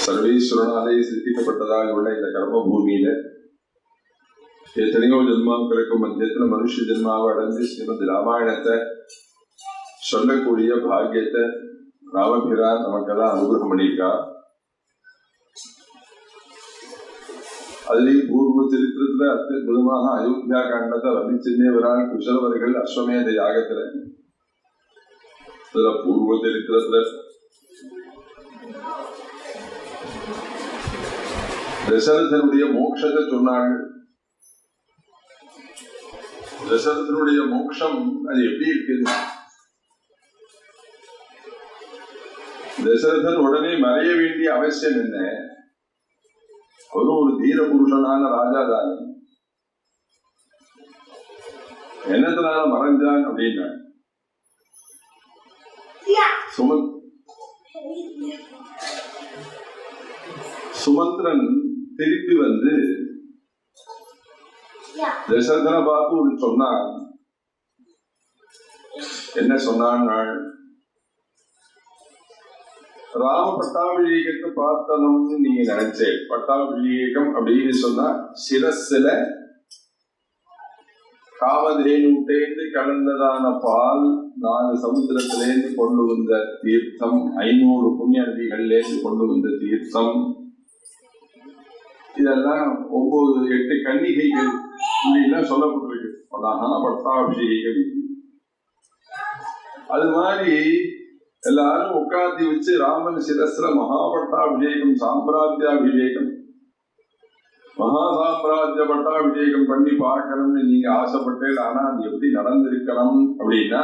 சர்வேஸ்வரனாலே சிருஷ்டிக்கப்பட்டதாக உள்ள இந்த கர்ம பூமியில எத்தனையோ ஜென்மாக்களுக்கு மத்தியத்துல மனுஷ ஜென்மாவை அடைந்து ஸ்ரீமத் ராமாயணத்தை சொல்லக்கூடிய பாக்கியத்தை ராமபிரான் நமக்கெல்லாம் அனுகிரகம் பண்ணியிருக்கா. அதுலேயும் பூர்வ சரித்திரத்துல அத்புதமாக அயோத்தியா காண்டத்தை வர்ணிச்சென்னேவரால் குசலவர்கள் அஸ்வமேத யாகத்துல அதுல பூர்வ சரித்திரத்துல தசரதனுடைய மோட்சத்தை சொன்னார்கள். தசரதனுடைய மோட்சம் அது எப்படி இருக்குது? தசரதன் உடனே மறைய வேண்டிய அவசியம் என்ன? ஒரு தீர புருஷனான ராஜாதானே என்னத்தினால மறைஞ்சான் அப்படின்னா, சுமந்திரன் திருப்பி வந்து தசரதனை பார்த்து ஒரு சொன்னான். என்ன சொன்னான்? ராம பட்டாபிஷேகத்தை பார்த்தனும்னு நீங்க நினைச்சேன். பட்டாபிஷேகம் அப்படின்னு சொன்னா சிரஸ்ல காமதேனுட்டேந்து கலந்ததான பால் 4 சமுத்திரத்திலேருந்து கொண்டு வந்த தீர்த்தம், 500 புண்ணிய நதிகள்லேருந்து கொண்டு வந்த தீர்த்தம், இதெல்லாம் 9 8 கன்னிகைகள் இப்படிலாம் சொல்லப்பட்டிருக்கு. பட்டாபிஷேக விதி. அது மாதிரி எல்லாரும் உட்காந்து வச்சு ராமன் சிரஸ்ல மகாபட்டாபிஷேகம், சாம்ராஜ்யாபிஷேகம், மகா சாம்ராஜ்ய பட்டாபிஷேகம் பண்ணி பார்க்கணும்னு நீங்க ஆசைப்பட்டேன். ஆனா அது எப்படி நடந்திருக்கணும் அப்படின்னா,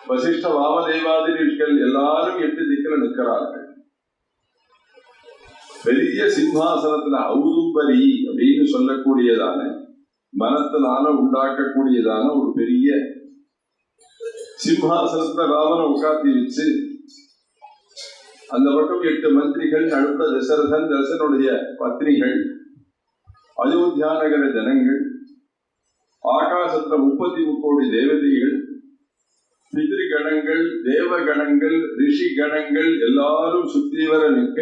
வசிஷ்ட வாமதேவாதிகள் எல்லாரும் 8 திக்கில் நிற்கிறார்கள். பெரிய சிம்ஹாசனத்துல ஔதும்பரி அப்படின்னு சொல்லக்கூடியதான மனத்தினால உண்டாக்கக்கூடியதான ஒரு பெரிய சிம்ஹாசனத்தை ராமனை உட்காத்தி வச்சு அந்த பக்கம் 8 மந்திரிகள், நடுத்த தசரதன், தசனுடைய பத்னிகள், அயோத்தியா நகர ஜனங்கள், ஆகாசத்துல 33 கோடி தேவதைகள், பிதிருகணங்கள், தேவகணங்கள், ரிஷி கணங்கள் எல்லாரும் சுத்தி வர நிற்க,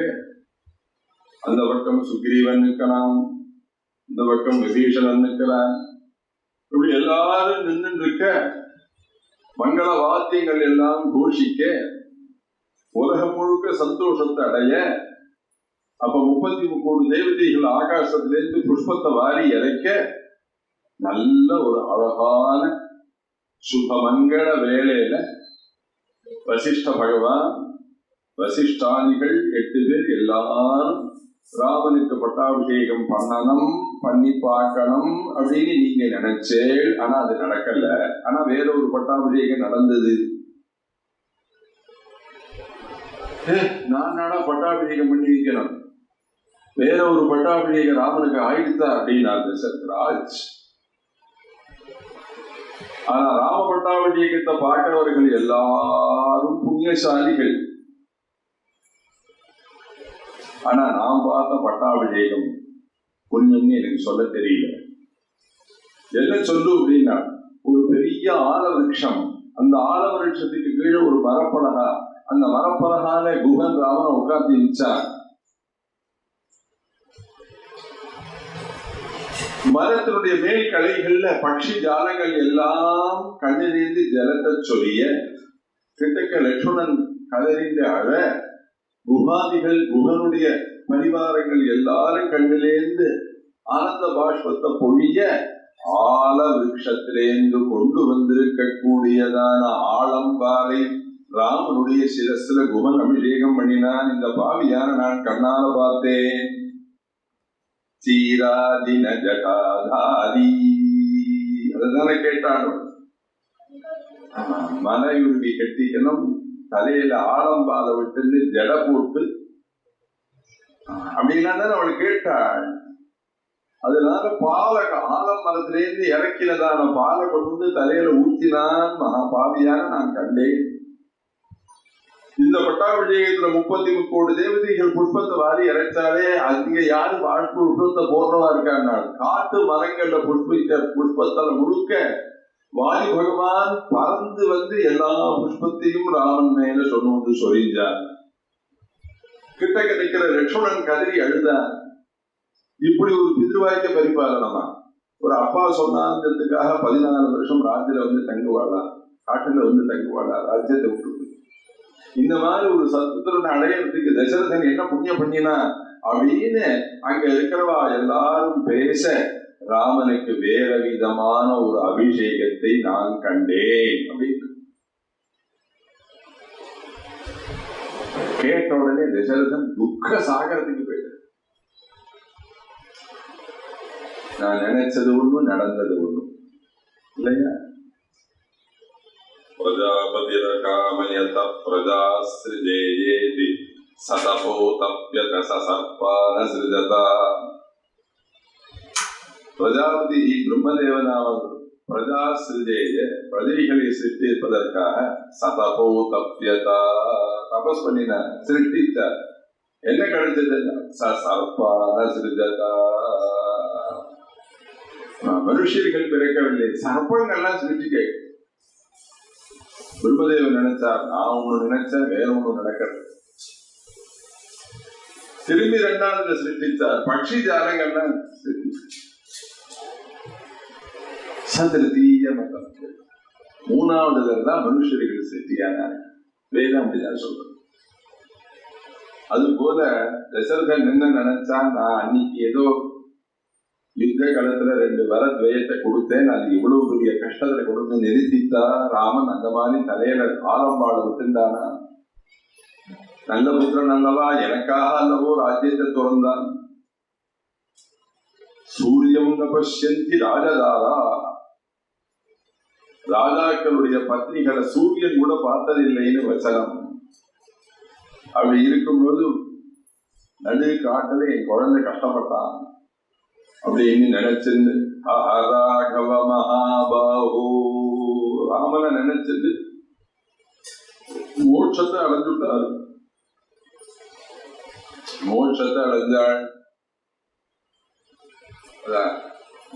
அந்த பக்கம் சுக்ரீவன் நிற்கலாம், இந்த பக்கம் விபீஷணன் நிற்கலாம். இப்படி எல்லாரும் நின்று இருக்க, மங்கள வாத்தியங்கள் எல்லாம் கோஷிக்க, உலகம் முழுக்க சந்தோஷத்தை அடைய, அப்ப 33 கோடி தேவதைகள் ஆகாசத்திலிருந்து புஷ்பத்தை வாரி இறைக்க, நல்ல ஒரு அழகான சுபமங்கள வேளையில வசிஷ்ட பகவான், வசிஷ்டானிகள் 8 பேர் எல்லாரும் ராமனுக்கு பட்டாபிஷேகம் பண்ணணும், பண்ணி பார்க்கணும் அப்படின்னு நீங்க நினைச்சேள். ஆனா அது நடக்கல. ஆனா வேற ஒரு பட்டாபிஷேகம் நடந்தது. நான் நாடா பட்டாபிஷேகம் பண்ணி வைக்கணும், வேற ஒரு பட்டாபிஷேகம் ராமனுக்கு ஆயிடுதா அப்படின்னா தசரத்ராஜ். ஆனா ராம பட்டாபிஷேகத்தை பார்க்கிறவர்கள் எல்லாரும் புண்ணியசாலிகள். ஆனா நான் பார்த்த பட்டாபிஷேகம் புண்ணியம்னு எனக்கு சொல்ல தெரியல. என்ன சொல்லு அப்படின்னா, ஒரு பெரிய ஆலவிருஷம், அந்த ஆலவிருஷத்துக்கு கீழே ஒரு மரப்பலகா, அந்த மரப்பலகால குகன் ராமனை உட்காந்து வச்சார். மரத்தினுடைய மேல் கலைகள்ல பட்சி ஜாலங்கள் எல்லாம் கண்ணிலிருந்து ஜலத்தை சொல்லிய, கிட்டக்க லட்சுமணன் கதறிந்து அழ, குகாதிகள் குகனுடைய பரிவாரங்கள் எல்லாரும் கண்ணிலேந்து ஆனந்த பாஷ்பத்தை பொழிய, ஆல விருட்சத்திலேந்து கொண்டு வந்திருக்கக்கூடியதான ஆலம்பாலை ராமனுடைய சிரஸ்ல குகன் அபிஷேகம் பண்ணினான். இந்த பாவியான நான் கண்ணால பார்த்தேன். சீராதின ஜடாதாரி, அதுதானே கேட்டானோ. மலையுருவி கட்டிக்கணும், தலையில ஆலம்பால விட்டு ஜட போட்டு அப்படின்னா தானே அவள் கேட்டாள். அதனால ஆலமரத்திலேருந்து இறக்கினதான பாலை கொண்டு வந்து தலையில ஊத்தினான். மகா பாவியான நான் கண்டேன். இந்த பட்டாபிஷேகத்துல 33 கோடி தேவதைகள் புஷ்பத்தை வாரி இறைச்சாலே அங்க யாரு வாழ்க்கை புஷ்பத்தை போடுறவா இருக்காங்க. காட்டு மரங்கள்ல புஷ்பத்தல முழுக்க வாலி பகவான் பறந்து வந்து எல்லா புஷ்பத்தையும் ராமன் மேல சொன்ன சொரிஞ்சார். கிட்டக்க நிக்கிற லட்சுமணன் கதறி அழுதான். இப்படி ஒரு பிதிருவாய்க்க பரிபாலனமா? ஒரு அப்பா சொன்னாங்கிறதுக்காக 14 வருஷம் ராஜ்யத்துல வந்து தங்குவாளா, காட்டுல வந்து தங்குவாளா, ராஜ்யத்தை விட்டு? இந்த மாதிரி ஒரு சத்புத்திரனை அடையறதுக்கு தசரதன் என்ன புண்ணியம் பண்ணினா அப்படின்னு அங்க இருக்கிறவா எல்லாரும் பேச, ராமனுக்கு வேற விதமான ஒரு அபிஷேகத்தை நான் கண்டேன் அப்படின்னு கேட்ட உடனே தசரதன் துக்க சாகரத்துக்கு போயிட்டார். நான் நினைச்சது ஒண்ணு, நடந்தது ஒண்ணு இல்லையா? பிரஜாபதிரகாமயத பிரஜாஸ்ருஜேயேதி சதபோதப்யத சசர்பான ஸ்ருஜதா. பிரஜாபதி பிரம்மதேவனாவர் பிரஜாஸ்ருஜேய பிரஜைகளை சிருஷ்டிப்பதற்காக சதபோதப்யதா தபஸ் பண்ணினார், சிருஷ்டித்தார். என்ன கிடைச்சது? சசர்பான ஸ்ருஜதா. மனுஷர்கள் பிறக்கவில்லை, சர்ப்பங்கள்லாம் சிருஷ்டிக்க. பிரம்மதேவன் நினைச்சார், நான் ஒண்ணு நினைச்சேன், வேற ஒண்ணு நடக்கிறது. திரும்பி 2வது சிருஷ்டித்தார், பட்சி ஜாலங்கள்லாம் சந்திரதீய மதம். 3வது தான் மனுஷர்கள் சிருஷ்டியான வேதம் அப்படிதான் சொல்றது. அது போல தசரதன் என்ன நினைச்சான், நான் அன்னைக்கு ஏதோ யுத்த காலத்துல 2 வரத்வயத்தை கொடுத்தேன், அது இவ்வளவு பெரிய கஷ்டத்தை கொடுத்து நிறுத்தித்தா ராமன். அந்த மாதிரி தலையில ஆலம்பாட விட்டுந்தானா? நல்ல புத்திரன் அல்லவா, எனக்காக அல்லவோ ராஜ்யத்தை துறந்தான். சூரியம் நபஷ்யந்தி ராஜதாரா. ராஜாக்களுடைய பத்னிகளை சூரியன் கூட பார்த்ததில்லைன்னு வச்சனம். அப்படி இருக்கும்போது நடு காட்டுல என் குழந்தை கஷ்டப்பட்டான் அப்படின்னு நினைச்சிருந்து ராகவ மகாபாஹோ ராமனை நினைச்சது மோட்சத்தை அடைஞ்சுட்டார். மோட்சத்தை அடைஞ்சாள்.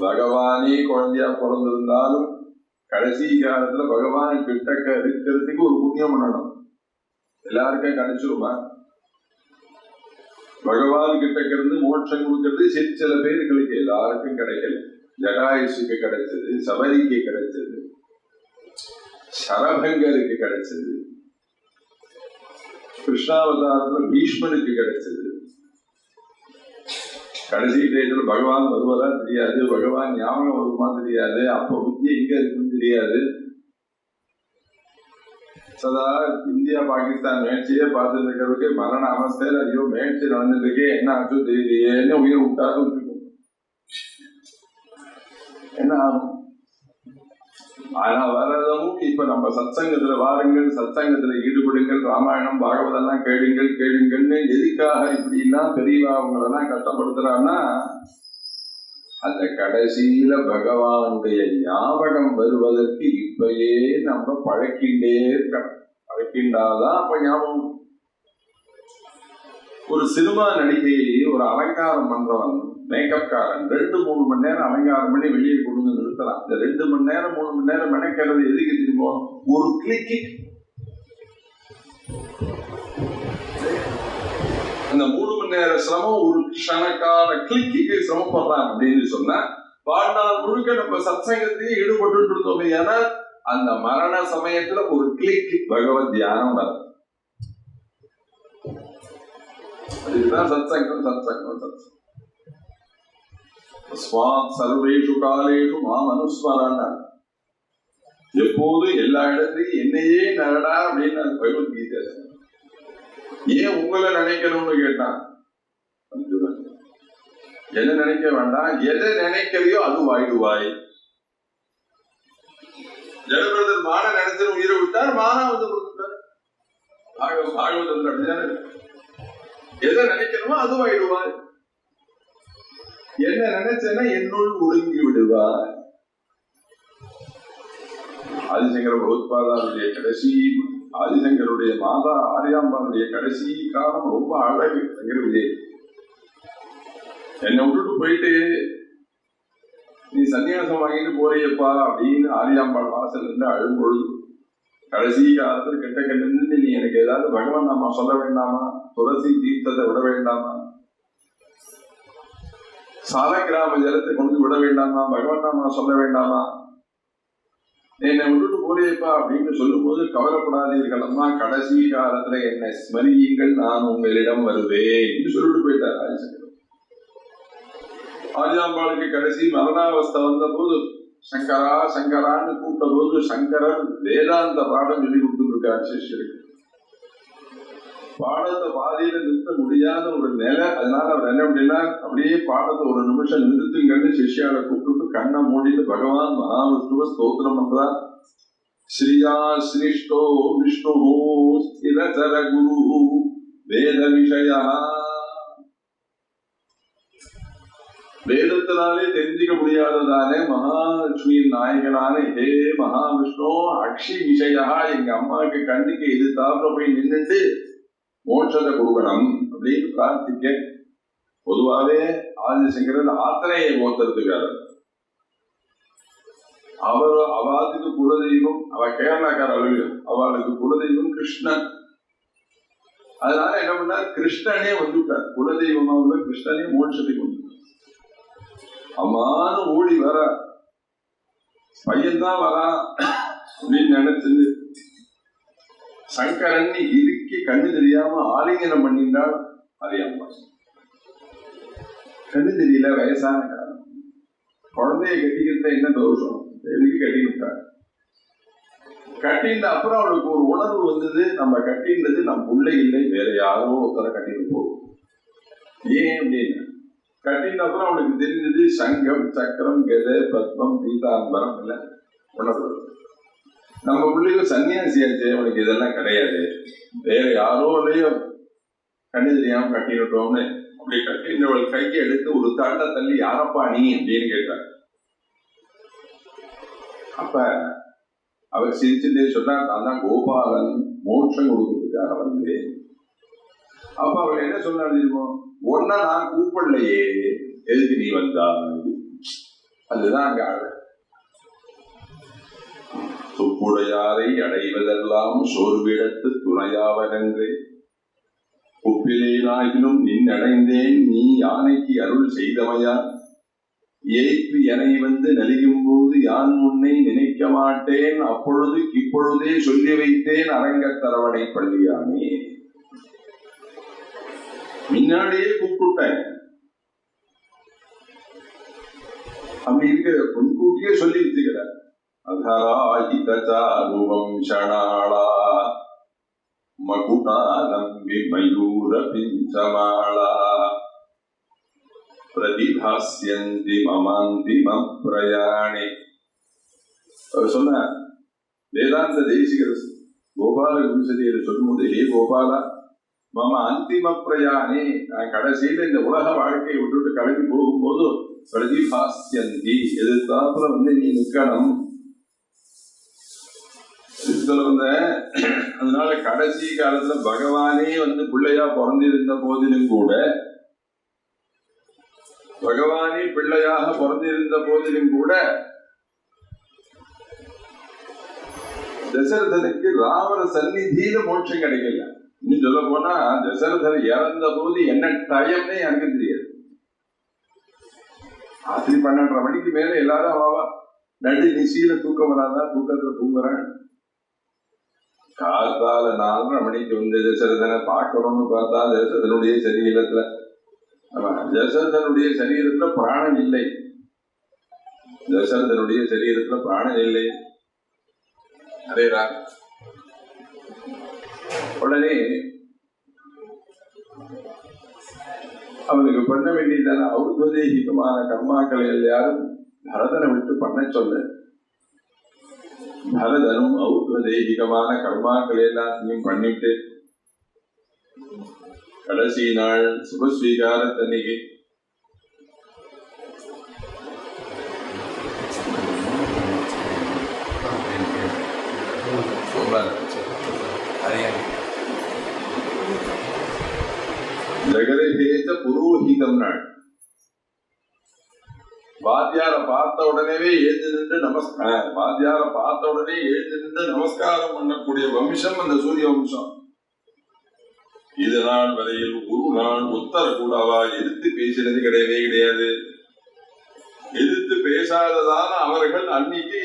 பகவானே குழந்தையா பிறந்திருந்தாலும் கடைசி காலத்துல பகவான் கிட்டக்க இருக்கிறதுக்கு ஒரு புண்ணியம் பண்ணணும். எல்லாருக்கும் கிடைச்சிருமா? பகவான் கிட்டக்க இருந்து மோட்சம் கொடுக்கறது சில பேர்களுக்கு, எல்லாருக்கும் கிடைக்கல. ஜடாயுசுக்கு கிடைச்சது, சபரிக்கு கிடைச்சது, சரபங்கருக்கு கிடைச்சது, கிருஷ்ணாவதாரத்துல பீஷ்மனுக்கு கிடைச்சது. கடைசி டயத்துல பகவான் வருவதா தெரியாது, பகவான் ஞாபகம் வருமா தெரியாது, அப்ப புத்தி எங்க இருக்குன்னு தெரியாது. சதா இந்தியா பாகிஸ்தான் மேட்சியே பார்த்துட்டு இருக்கிறதுக்கு மரண அவஸ்தையில ஐயோ மேட்சி நடந்துட்டு என்ன ஆச்சு தெரியலையேன்னு உயிர் விட்டாரு வச்சுக்கோங்க, என்ன ஆகும்? ஆனா வரதும் இப்ப நம்ம சத்சங்கத்துல வாருங்கள், சத்சங்கத்துல ஈடுபடுங்கள், ராமாயணம் பாகவதெல்லாம் கேளுங்கள் கேளுங்கள்னு எதுக்காக இப்படி எல்லாம் பெரியவா அவங்களெல்லாம் கஷ்டப்படுத்துறான்னா, அந்த கடைசியில பகவானுடைய ஞாபகம் வருவதற்கு இப்பயே நம்ம பழக்கிண்டே இருக்கணும். பழக்கிண்டாதான் அப்ப ஞாபகம். ஒரு சினிமா நடிகை, ஒரு அலங்காரம் பண்றவன், மேக்கப்காரன் 2-3 மணி நேரம் அலங்காரம் பண்ணி வெளியே கொண்டு நிறுத்தலாம். இந்த 2 மணி நேரம் 3 மணி நேரம் மெனக்கிறது எதுக்கு தெரியுமோ? ஒரு கிளிக்கு. அந்த 3 மணி நேர சிரமம் ஒரு க்ஷணக்கால கிளிக்கு சிரமப்படுறான் அப்படின்னு சொன்னா, வாழ்நாள் முழுக்க நம்ம சத்சங்கத்திலேயே ஈடுபட்டு இருந்தோம். ஏன்னா அந்த மரண சமயத்துல ஒரு கிளிக் பகவத் தியானம் வரும். அதுதான் சத்சங்கம். சத்சங்கம் சத்சங்கம் சர்வேஷு காலேஷு மாம் அனுஸ்மரான. எப்போதும் எல்லா இடத்துலயும் என்னையே நடடா அப்படின்னு பகவத்கீதை. ஏன் உங்களை நினைக்கணும்னு கேட்டான். என்ன நினைக்க வேண்டாம், எதை நினைக்கிறையோ அது வாயிடுவாய். ஜடபிரதர் மான நினைச்சு உயிரை விட்டார், மானா வந்து கொடுத்துட்டார். பாகவதத்தில் அப்படிதானே, எதை நினைக்கணுமோ அது வாயிடுவாய். என்ன நினைச்சேன்னா என்னுள் ஒடுங்கி விடுவாய். ஆதிசங்கர பகவத்பாதாவுடைய கடைசி, ஆதிசங்கருடைய மாதா ஆரியாம்பாளுடைய கடைசி காலம் ரொம்ப அழகு. சங்கர விஜய் என்னை விட்டுட்டு போயிட்டு நீ சன்னியாசம் வாங்கிட்டு போறியப்பா அப்படின்னு ஆரியாம்பாள் வாசல் இருந்து அழும்பொழுது கடைசி காலத்துல கெட்ட கெட்டு நீ எனக்கு ஏதாவது பகவான் நாம சொல்ல வேண்டாமா, துளசி தீர்த்தத்தை விட வேண்டாமா, சாலக்கிராம ஜலத்தை கொண்டு விட வேண்டாமா, பகவான் நாம சொல்ல வேண்டாமா, என்னை விட்டுட்டு போறியப்பா அப்படின்னு சொல்லும் போது கவலைப்படாதீர்கள் அம்மா, கடைசி காலத்துல என்னை ஸ்மரியுங்கள், நான் உங்களிடம் வருவேன் என்று சொல்லிட்டு போயிட்டார் ஆதிசங்கர். ஆஜாம்பாளுக்கு கடைசி மரணாவஸ்தை வந்த போது சங்கரா சங்கரான்னு கூப்பிட்ட போது சங்கரர் வேதாந்த பாடம் சொல்லி கொடுத்துட்டு இருக்கார் சிஷ்யருக்கு. பாடத்தை பாதியில நிறுத்த முடியாத ஒரு நிலை. அதனால அவர் என்ன அப்படின்னா, அப்படியே பாடத்தை ஒரு நிமிஷம் நிறுத்துங்கன்னு சிஷ்யாவை கூப்பிட்டு கண்ணை மூடிட்டு பகவான் மகாவிஷ்ணுவ ஸ்தோத்திரம் பண்றார். ஸ்ரீயா ஸ்ரீஷ்டோ விஷ்ணு ஸ்திரதர குரு வேத விஷயா. வேதத்தினாலே தெரிஞ்சுக்க முடியாததானே மகாலட்சுமியின் நாயகனான ஹே மகாவிஷ்ணு அக்ஷி விஷயா, எங்க அம்மாவுக்கு கண்ணுக்கு எதிர்த்தாப்புல போய் நின்றுட்டு மோட்சத்தை கொடுக்கணும் அப்படின்னு பிரார்த்திக்க. பொதுவாவே ஆதிசங்கரர் ஆத்திரையை போத்துறதுக்காரு. அவர் அவாதுக்கு குலதெய்வம், அவ கேரளாக்கார அவளுக்கு குலதெய்வம் கிருஷ்ணன். அதனால என்ன பண்ணார், கிருஷ்ணனே வந்துட்டார் குலதெய்வமா உள்ள கிருஷ்ணனே மோட்சத்தை கொண்டு. அம்மானு ஓடி வர பையன்தான் வரா அப்படின்னு நினைச்சு சங்கரன் இறுக்கி கண்ணு தெரியாம ஆலிங்கனம் பண்ணிட்டால் அதே அம்மா. கண்ணு தெரியல, வயசான காலம், குழந்தைய கட்டிக்கிட்ட என்ன தோஷம், எதுக்கு கட்டிக்கிட்டார். கட்டின அப்புறம் அவளுக்கு ஒரு உணர்வு வந்தது, நம்ம கட்டின்றது நம் பிள்ளை இல்லை, வேற யாரோ ஒருத்தர கட்டிட்டு போகும். ஏன் அப்படின்னு கட்டின அப்புறம் அவளுக்கு தெரிஞ்சது சங்கம் சக்கரம் கதை பத்மம் பீதாம்பரம் இல்ல உணர்வு. நம்ம பிள்ளைங்க சன்னியாசியாச்சு, அவனுக்கு இதெல்லாம் கிடையாது, வேற யாரோ இல்லையோ கண்ணு தெரியாம கட்டிட்டோம்னு அப்படி கட்டினவள் கையை எடுத்து ஒரு தள்ள தள்ளி யாரப்பா நீ அப்படின்னு கேட்டார். அப்ப அவர் சிரிச்சுட்டே சொன்னார், நான் தான் கோபாலன், மோட்சம் கொடுக்கறதுக்காக வந்தேன். அப்ப அவர் என்ன சொன்னார் தெரியுமோ, ஒன்ன நான் கூப்பிடலையே, எதுக்கு நீ வந்தா, அதுதான் அங்க ஆளு. துப்புடையாரை அடைவதெல்லாம் சோர்விடத்து துணையாவனன்றே, உப்பிலேனாயினும் நின்னடைந்தேன் நீ யானைக்கு அருள் செய்தமையா, ஏய்ப்பு எனை வந்து நலியும் போது யான் உன்னை நினைக்க மாட்டேன், அப்பொழுது இப்பொழுதே சொல்லி வைத்தேன் அரங்கத்தரவணை பள்ளியானே. முன்னாடியே கூப்பிட்டுட்டேன், அப்படி இருக்கிற முன்கூட்டியே சொல்லி வச்சுக்கிறார். அதராயிதச்சாருவம் ஷணாளா மகுடாலம்பி மயூர பிஞ்சமாளா பிரதிபாஸ்யந்தி மமாந்திம பிரயாணி. அவர் சொன்னார், வேதாந்த தேசிகர் கோபால குருசதியை சொல்லும்போது, ஹே கோபாலா மம அந்திம பிரயாணி, நான் கடைசியில இந்த உலக வாழ்க்கையை விட்டுட்டு கிளம்பி போகும்போது பிரதிபாஸ்யந்தி, எதிர்த்தாப்புல வந்து நீ நிக்கணும். அதனால கடைசி காலத்துல பகவானே வந்து பிள்ளையா பிறந்திருந்த போதிலும் கூட, பகவானே பிள்ளையாக பிறந்திருந்த போதிலும் கூட தசரதனுக்கு ராமர சந்நிதியில மோட்சம் கிடைக்கல. இன்னும் சொல்ல போனா தசரதர் இறந்த போது என்ன டயம்னே எனக்கு தெரியாது. ராத்திரி 12:30 மணிக்கு மேல எல்லாரும் அவாவா நடு நிசையில தூக்கம் வராதா, தூக்கத்துல தூங்குறேன். காத்தால 4:30 மணிக்கு வந்து தசரதனை பார்க்கணும்னு பார்த்தா தசரதனுடைய சரீரத்துல பிராணம் இல்லை. தசரதனுடைய சரீரத்துல பிராணம் இல்லை. அதேதான் உடனே அவனுக்கு பண்ண வேண்டியதான ஔத்வதேகிகமான கர்மாக்களை யாரும் பரதனை விட்டு பண்ண சொல்ல. பரதனும் ஔத்வதேகிகமான கர்மாக்களை எல்லாத்தையும் பண்ணிட்டு கடைசி நாள் சுபஸ்வீகாரத்தன்னைக்கு ஜெகதேச புரோஹிதம் நாள். வாத்தியார பார்த்த உடனே எழுந்து நின்று நமஸ்காரம் பண்ணக்கூடிய வம்சம் அந்த சூரிய வம்சம். இது நாள் வரையில் ஒரு நாள் உத்தர கூடாவா எதிர்த்து பேசினது கிடையவே கிடையாது. எதிர்த்து பேசாததான அவர்கள் அன்னைக்கு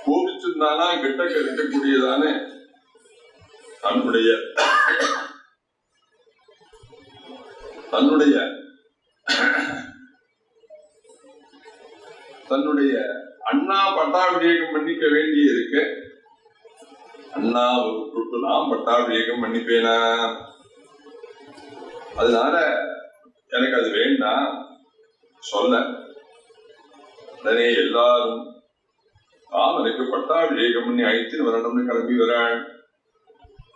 கோபிச்சிருந்தானா கிட்ட இருக்கக்கூடியதான தன்னுடைய அண்ணா பட்டாபிஷேகம் பண்ணிக்க வேண்டிய இருக்க அண்ணா ஒரு நான் பட்டாபிஷேகம் பண்ணிப்பேனா, அதனால எனக்கு அது வேண்டாம் சொல்ல. உடனே எல்லாரும் ராமனுக்கு பட்டாபிஷேகம் பண்ணி அழைத்து வரணும்னு கிளம்பி வராள்.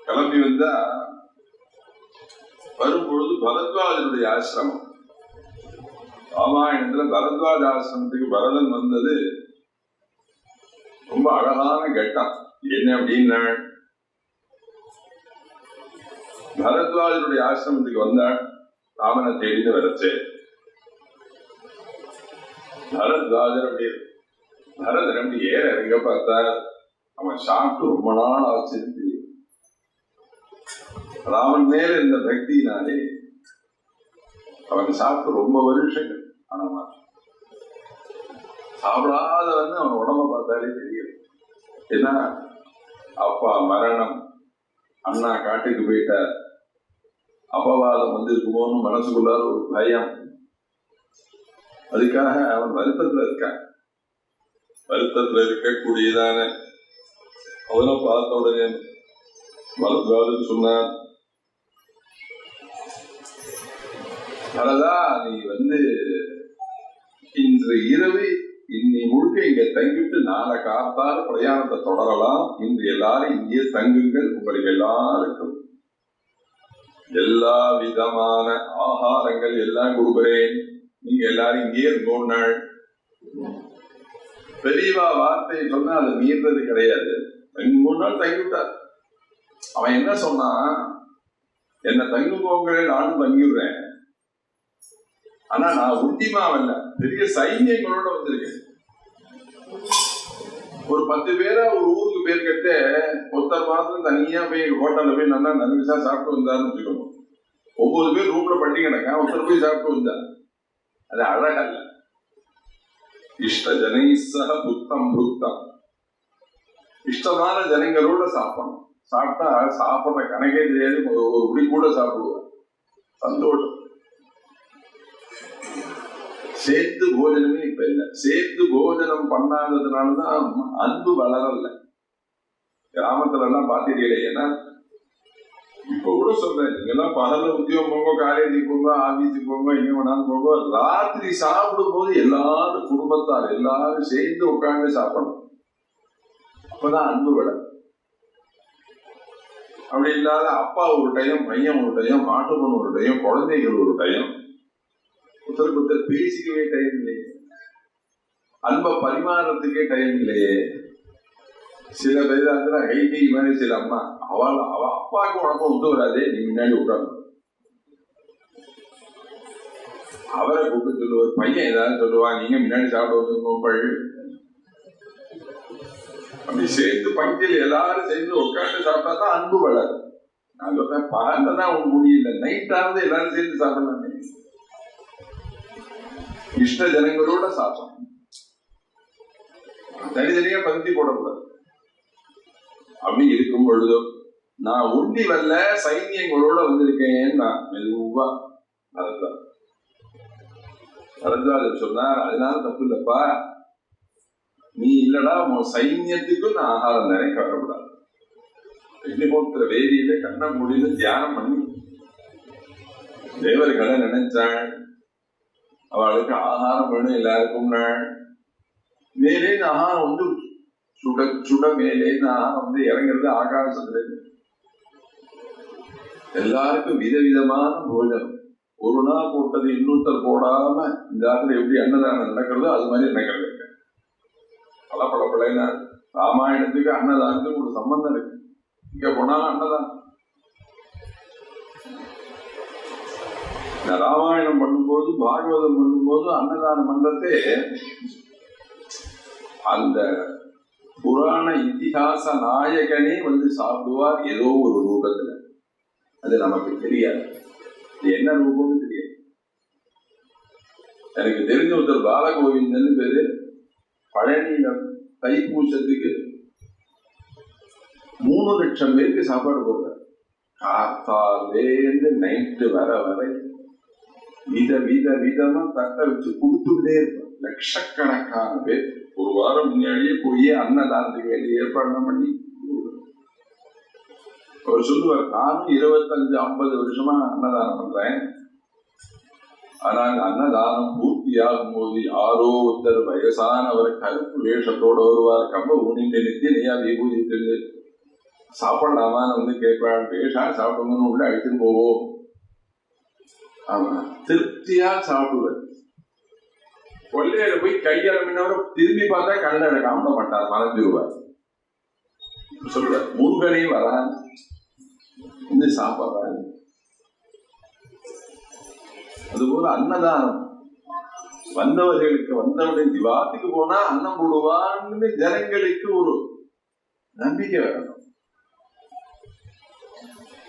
கிளம்பி வந்தா வரும்பொழுது பரத்வாஜனுடைய ஆசிரமம். ராமாயணத்துல பரத்வாஜ ஆசிரமத்துக்கு பரதன் வந்தது ரொம்ப அழகான கட்டம். என்ன அப்படின்னா, பரத்வாஜனுடைய ஆசிரமத்துக்கு வந்தாள் ராமனை தேடிட்டு வரச்சே. பரத்வாஜர் அப்படி பரதன் அப்படி ஏற இறங்க பார்த்தா அவன் சாப்பிட்டு ரொம்ப நாள் ஆச்சு. ராமன் மேல இந்த பக்தினாலே அவன் சாப்பிட்டு ரொம்ப வருஷங்கள். ஆனா சாப்பிடாதவன்னு அவன் உடம்ப பார்த்தாலே தெரியும். ஏன்னா அப்பா மரணம், அண்ணா காட்டுக்கு போயிட்டார், அபவாதம் இருக்குமோன்னு மனசுக்குள்ளார ஒரு பயம். அதுக்காக அவன் வருத்தத்துல இருக்கான். வருத்தத்துல இருக்கக்கூடியதான அவனை பார்த்த உடனே பரத்வாஜன் சொன்னான், பரதா நீ இன்று இரவு இன்னி முழுக்க இங்க தங்கிட்டு நாளை காத்தால் பிரயாணத்தை தொடரலாம். இன்று எல்லாரும் இங்கே தங்குங்கள். உங்களுக்கு எல்லாருக்கும் எல்லா விதமான ஆகாரங்கள் எல்லாம் கொடுக்கிறேன். நீங்க எல்லாரும் இங்கே 3 நாள். பெரியவா வார்த்தை சொன்னா அது மீறது கிடையாது. 3 நாள் தங்கிவிட்டார். அவன் என்ன சொன்னான், என்ன தங்குவோங்களே நானும் தங்கிடுறேன். ஆனா நான் உண்டிமாவல்ல, பெரிய சைன்யங்களோட வந்திருக்கேன். ஒரு 10 பேரா ஒரு ஊருக்கு பேர் கட்ட ஒருத்தர் மாத்திரம் தனியா போய் ஹோட்டல்ல போய் நல்லா நன்றிசா சாப்பிட்டு வந்தாருன்னு வச்சுக்கணும். 9 பேர் ரூம்ல பட்டி கிடக்க ஒருத்தர் போய் சாப்பிட்டு வந்தார். அது அழகல்ல. இஷ்ட ஜனைசக புத்தம் புத்தம், இஷ்டமான ஜனங்களோட சாப்பிடணும். சாப்பிட்டா சாப்பிட்ற கணக்கே தெரியாது. ஒரு உடி கூட சாப்பிடுவார். சந்தோஷம். சேர்த்து போஜனமே இப்ப இல்ல. சேர்த்து போஜனம் பண்ணாததுனாலதான் அன்பு வளரல. கிராமத்துல எல்லாம் பாத்தீங்களே. ஏன்னா இப்ப கூட சொல்றேன், நீங்க எல்லாம் பகல உத்தியோகம் போங்க, காலேஜுக்கு போங்க, ஆபீஸுக்கு போங்க, எங்க வேணாலும் போங்க. ராத்திரி சாப்பிடும் போது எல்லாரும் குடும்பத்தார் எல்லாரும் சேர்ந்து உட்கார்ந்து சாப்பிடணும். அப்பதான் அன்பு வளரும். அப்படி இல்லாத அப்பா ஒரு டைம், பையன் ஒரு டைம், மாட்டு பொண்ணு ஒரு டைம், குழந்தைகள் ஒரு டைம், ஒருத்தருக்கு பேசிக்கவே டைம் இல்லையே. அன்பை பரிமாறத்துக்கே டைம் இல்லையே. சில பேர் கைகை மாதிரி சில அம்மா அவ அப்பாவுக்கு உனக்கும் ஒத்து வராதே, நீ முன்னாடி உட்கார்ந்து அவரை கூப்பிட்டு சொல்லுவார். பையன் ஏதாவது சொல்லுவா, நீங்க முன்னாடி சாப்பிட வந்து அப்படி சேர்ந்து பங்கில் எல்லாரும் சேர்ந்து உட்காந்து சாப்பிட்டா தான் அன்பு வளரும். நான் சொல்றேன், பகல்தான் உன் முடியல, நைட்டாவது எல்லாரும் சேர்ந்து சாப்பிடலாம். இஷ்ட ஜனங்களோட சாப்பிடணும். தனித்தனியா பந்தி போடக்கூடாது. அப்படி இருக்கும் பொழுதும் நான் உண்டி வரல, சைன்யங்களோட வந்திருக்கேன். நான் மெதுவா பரத்வாஜர் சொன்னார், அதனால தப்பு இல்லப்பா, நீ இல்லடா உன் சைன்யத்துக்கும் நான் ஆகாரம் தானே கவரப்படாது. அக்னிஹோத்திர வேதியில கண்ண முடிந்து தியானம் பண்ணி தேவர்களை நினைச்சாள். அவளுக்கு ஆகாரம் வேணும் எல்லாருக்கும். மேலே ஆகாரம் சுட சுட மேலே ஆகாரம் இறங்குறது ஆகாசத்துல. எல்லாருக்கும் விதவிதமான போஜனம். ஒரு நாள் போட்டது இன்னொருத்தர் போடாம இந்த ஆத்துல எப்படி அன்னதானம் நடக்கிறதோ அது மாதிரி நடக்கிறது. பல ராமாயணத்துக்கு அன்னதானத்துக்கு ஒரு சம்பந்தம் இருக்கு. இங்க போனா அன்னதானம். ராமாயணம் பண்ணும்போது பாகவதம் பண்ணும்போது அன்னதானம் பண்றதே அந்த புராண இதிகாச நாயகனே வந்து சாப்பிடுவார் ஏதோ ஒரு ரூபத்துல. அது நமக்கு தெரியாது, என்ன ரூபம்னு தெரியாது. எனக்கு தெரிஞ்ச ஒருத்தர் பாலகோவிந்தன் பேரு, பழனியில தைப்பூசத்துக்கு 3 லட்சம் பேருக்கு சாப்பாடு போடுறார். காத்தாலேருந்து நைட்டு வரை விதமா தட்டை வச்சு கொடுத்துட்டே இருப்பார். லட்சக்கணக்கான பேர் ஒரு வாரம் முன்னாடியே போய் அன்னதானத்துக்கு வேண்டிய ஏற்பாடு பண்ணி அவர் சொல்லுவார், நானும் 25-50 வருஷமா அன்னதானம் பண்றேன். ஆனா அன்னதானம் பூர்த்தியாகும் போது யாரோ ஒருத்தர் வயசானவர் கருப்பு வேஷத்தோட வருவார், கம்ப ஊனிட்டு நிறுத்தி நெய்யா விபூதிட்டு சாப்பிடலாமான்னு வந்து கேட்பாள். பேஷா சாப்பிடணும்னு உள்ள அழைத்துன்னு போவோம். அவன் திருப்தியா சாப்பிடுவார். கொள்ளையில போய் கையளமினவரை திரும்பி பார்த்தா கண்ண காம மாட்டார், மறந்துடுவார். சொல்றார், முருகனையும் வரான் வந்து சாப்பிடுறாரு. அதுபோல அன்னதானம் வந்தவர்களுக்கு வந்தவுடைய திவாத்துக்கு போனா அன்னம் போடுவான்னு ஜனங்களுக்கு ஒரு நம்பிக்கை வரணும்.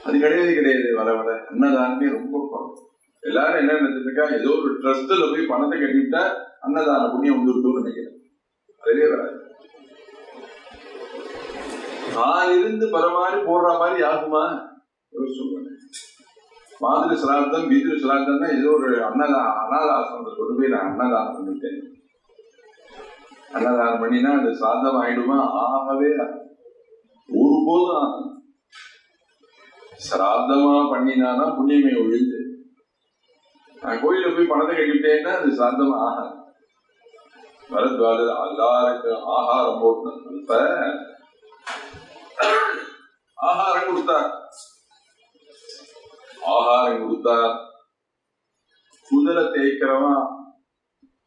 அது கிடையாது. வர அன்னதானமே ரொம்ப எல்லாரும் என்ன நினைச்சிருக்கா, ஏதோ ஒரு ட்ரஸ்ட்ல போய் பணத்தை கட்டிவிட்டா அன்னதான புண்ணியம் வந்துருக்கும்னு நினைக்கிறேன். அதுவே வராது. நான் இருந்து பரமாறி போடுற மாதிரி ஆகுமா? சொல்றேன். மாதிரி சிராத்தம் வீதிரு சிராத்தம்னா ஏதோ ஒரு அனாதாசிரமத்தை கொண்டு போய் நான் அன்னதானம் பண்ணிட்டேன். அன்னதானம் பண்ணினா அது சாதம் ஆயிடுமா? ஆகவே ஒருபோதும் ஆகும். சிராத்தமா பண்ணினானா புண்ணியமே ஒழிந்து. நான் கோயில போய் பணத்தை கட்டிட்டேன்னா அது சாத்தமா ஆகாது. பரத்வாஜர் எல்லாருக்கும் ஆகாரம் போட்டு இப்ப ஆகாரம் கொடுத்தார். குதிரை தேய்க்கிறவன்,